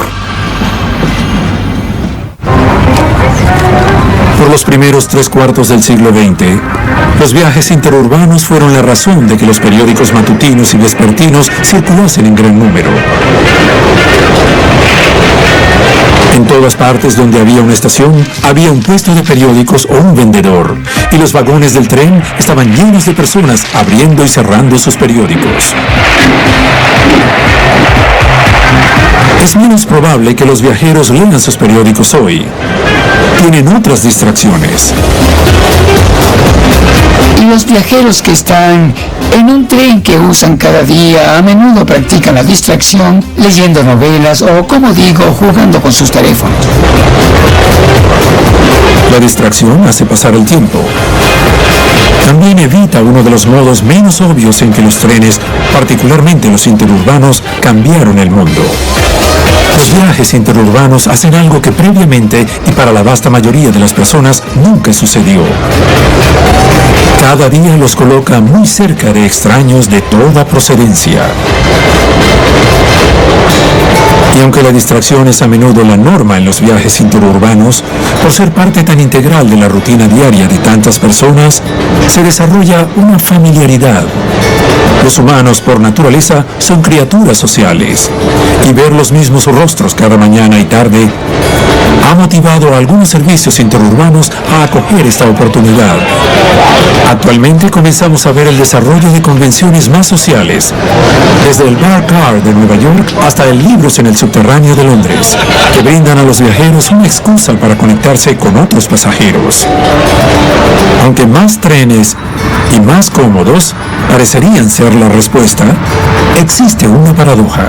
Por los primeros 3/4 del siglo XX, los viajes interurbanos fueron la razón de que los periódicos matutinos y vespertinos circulasen en gran número. En todas partes donde había una estación, había un puesto de periódicos o un vendedor, y los vagones del tren estaban llenos de personas abriendo y cerrando sus periódicos. Es menos probable que los viajeros lean sus periódicos hoy. Tienen otras distracciones. Y los viajeros que están en un tren que usan cada día a menudo practican la distracción leyendo novelas o, como digo, jugando con sus teléfonos. La distracción hace pasar el tiempo. También evita uno de los modos menos obvios en que los trenes, particularmente los interurbanos, cambiaron el mundo. Los viajes interurbanos hacen algo que previamente y para la vasta mayoría de las personas nunca sucedió. Cada día los coloca muy cerca de extraños de toda procedencia. Y aunque la distracción es a menudo la norma en los viajes interurbanos, por ser parte tan integral de la rutina diaria de tantas personas, se desarrolla una familiaridad. Los humanos, por naturaleza, son criaturas sociales, y ver los mismos rostros cada mañana y tarde ha motivado a algunos servicios interurbanos a acoger esta oportunidad. Actualmente comenzamos a ver el desarrollo de convenciones más sociales, desde el Bar Car de Nueva York hasta el Libros en el Subterráneo de Londres, que brindan a los viajeros una excusa para conectarse con otros pasajeros. Aunque más trenes y más cómodos parecerían ser la respuesta, existe una paradoja.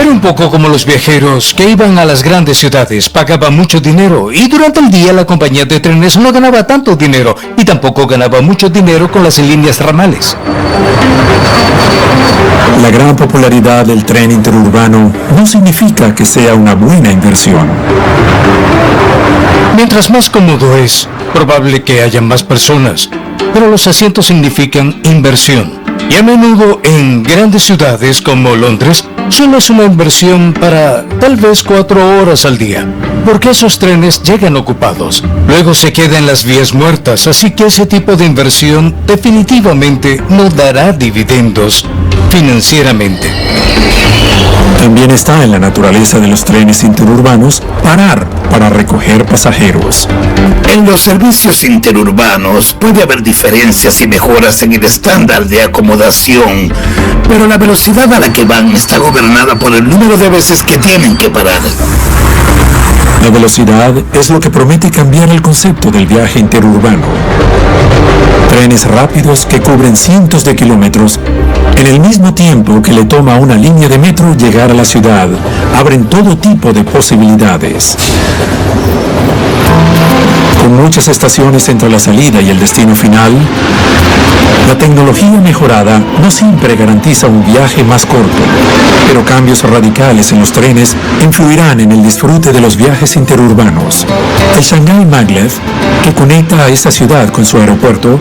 Era un poco como los viajeros que iban a las grandes ciudades, pagaban mucho dinero y durante el día la compañía de trenes no ganaba tanto dinero y tampoco ganaba mucho dinero con las líneas ramales. La gran popularidad del tren interurbano no significa que sea una buena inversión. Mientras más cómodo es, probable que haya más personas, pero los asientos significan inversión. Y a menudo en grandes ciudades como Londres, solo es una inversión para tal vez 4 horas al día, porque esos trenes llegan ocupados. Luego se quedan las vías muertas, así que ese tipo de inversión definitivamente no dará dividendos financieramente. También está en la naturaleza de los trenes interurbanos parar para recoger pasajeros. En los servicios interurbanos puede haber diferencias y mejoras en el estándar de acomodación, pero la velocidad a la que van está gobernada por el número de veces que tienen que parar. La velocidad es lo que promete cambiar el concepto del viaje interurbano. Trenes rápidos que cubren cientos de kilómetros en el mismo tiempo que le toma a una línea de metro llegar a la ciudad, abren todo tipo de posibilidades. Con muchas estaciones entre la salida y el destino final, la tecnología mejorada no siempre garantiza un viaje más corto, pero cambios radicales en los trenes influirán en el disfrute de los viajes interurbanos. El Shanghai Maglev, que conecta a esta ciudad con su aeropuerto,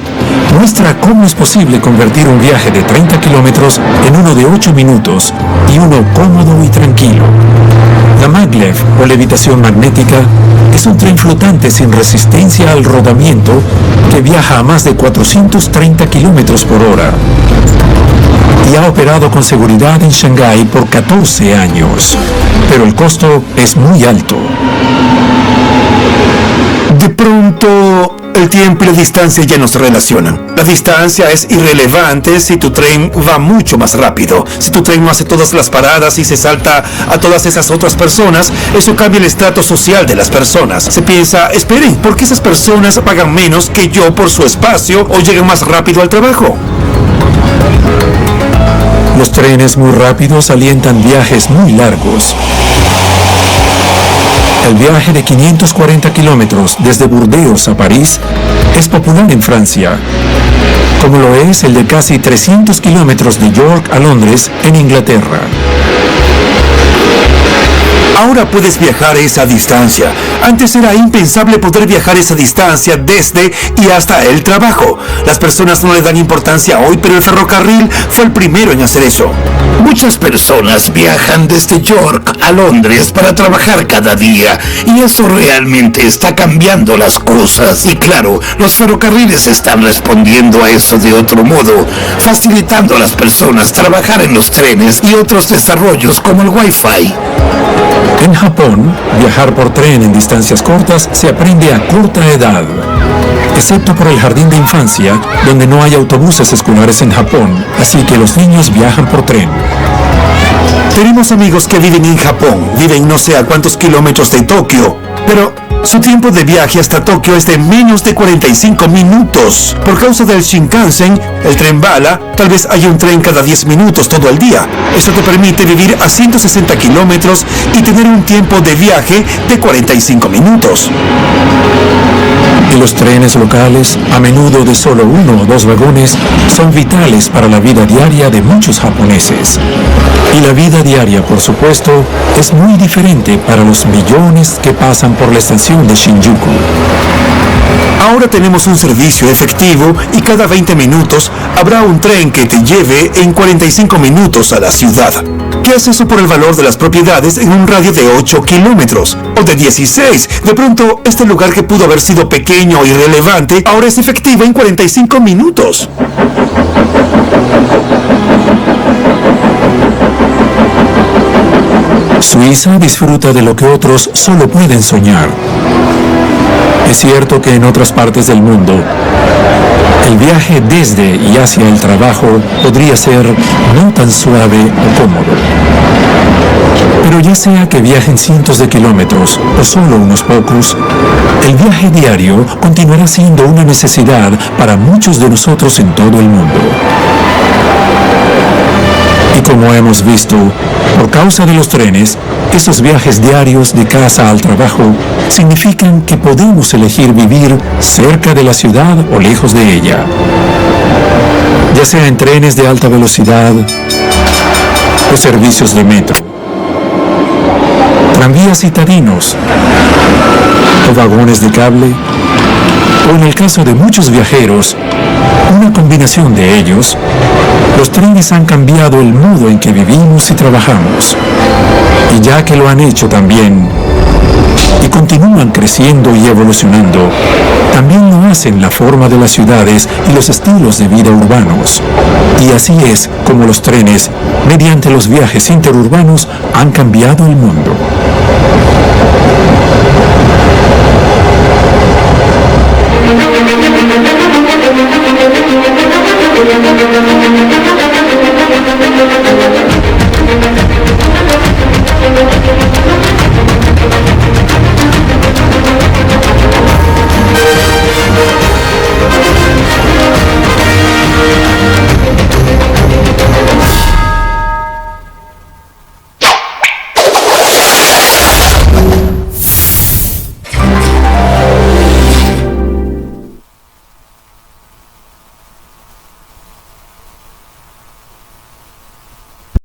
muestra cómo es posible convertir un viaje de 30 kilómetros en uno de 8 minutos y uno cómodo y tranquilo. La Maglev, o levitación magnética, es un tren flotante sin resistencia al rodamiento que viaja a más de 430 kilómetros por hora y ha operado con seguridad en Shanghái por 14 años, pero el costo es muy alto. De pronto, el tiempo y la distancia ya no se relacionan. La distancia es irrelevante si tu tren va mucho más rápido. Si tu tren no hace todas las paradas y se salta a todas esas otras personas, eso cambia el estrato social de las personas. Se piensa, esperen, ¿por qué esas personas pagan menos que yo por su espacio o llegan más rápido al trabajo? Los trenes muy rápidos alientan viajes muy largos. El viaje de 540 kilómetros desde Burdeos a París es popular en Francia, como lo es el de casi 300 kilómetros de York a Londres en Inglaterra. Ahora puedes viajar esa distancia. Antes era impensable poder viajar esa distancia desde y hasta el trabajo. Las personas no le dan importancia hoy, pero el ferrocarril fue el primero en hacer eso. Muchas personas viajan desde York a Londres para trabajar cada día y eso realmente está cambiando las cosas. Y claro, los ferrocarriles están respondiendo a eso de otro modo, facilitando a las personas trabajar en los trenes y otros desarrollos como el Wi-Fi. En Japón, viajar por tren en distancias cortas se aprende a corta edad, excepto por el jardín de infancia, donde no hay autobuses escolares en Japón, así que los niños viajan por tren. Tenemos amigos que viven en Japón, viven no sé a cuántos kilómetros de Tokio, pero su tiempo de viaje hasta Tokio es de menos de 45 minutos. Por causa del Shinkansen, el tren bala, tal vez haya un tren cada 10 minutos todo el día. Eso te permite vivir a 160 kilómetros y tener un tiempo de viaje de 45 minutos. Y los trenes locales, a menudo de solo 1 o 2 vagones, son vitales para la vida diaria de muchos japoneses. Y la vida diaria, por supuesto, es muy diferente para los millones que pasan por la estación de Shinjuku. Ahora tenemos un servicio efectivo y cada 20 minutos habrá un tren que te lleve en 45 minutos a la ciudad. ¿Qué hace eso por el valor de las propiedades en un radio de 8 kilómetros? O de 16. De pronto, este lugar que pudo haber sido pequeño e irrelevante, ahora es efectivo en 45 minutos. Suiza disfruta de lo que otros solo pueden soñar. Es cierto que en otras partes del mundo, el viaje desde y hacia el trabajo podría ser no tan suave o cómodo. Pero ya sea que viajen cientos de kilómetros o solo unos pocos, el viaje diario continuará siendo una necesidad para muchos de nosotros en todo el mundo. Y como hemos visto, por causa de los trenes, esos viajes diarios de casa al trabajo significan que podemos elegir vivir cerca de la ciudad o lejos de ella. Ya sea en trenes de alta velocidad o servicios de metro, tranvías citadinos o vagones de cable, o en el caso de muchos viajeros, una combinación de ellos, los trenes han cambiado el modo en que vivimos y trabajamos. Y ya que lo han hecho también, y continúan creciendo y evolucionando, también lo hacen la forma de las ciudades y los estilos de vida urbanos. Y así es como los trenes, mediante los viajes interurbanos, han cambiado el mundo.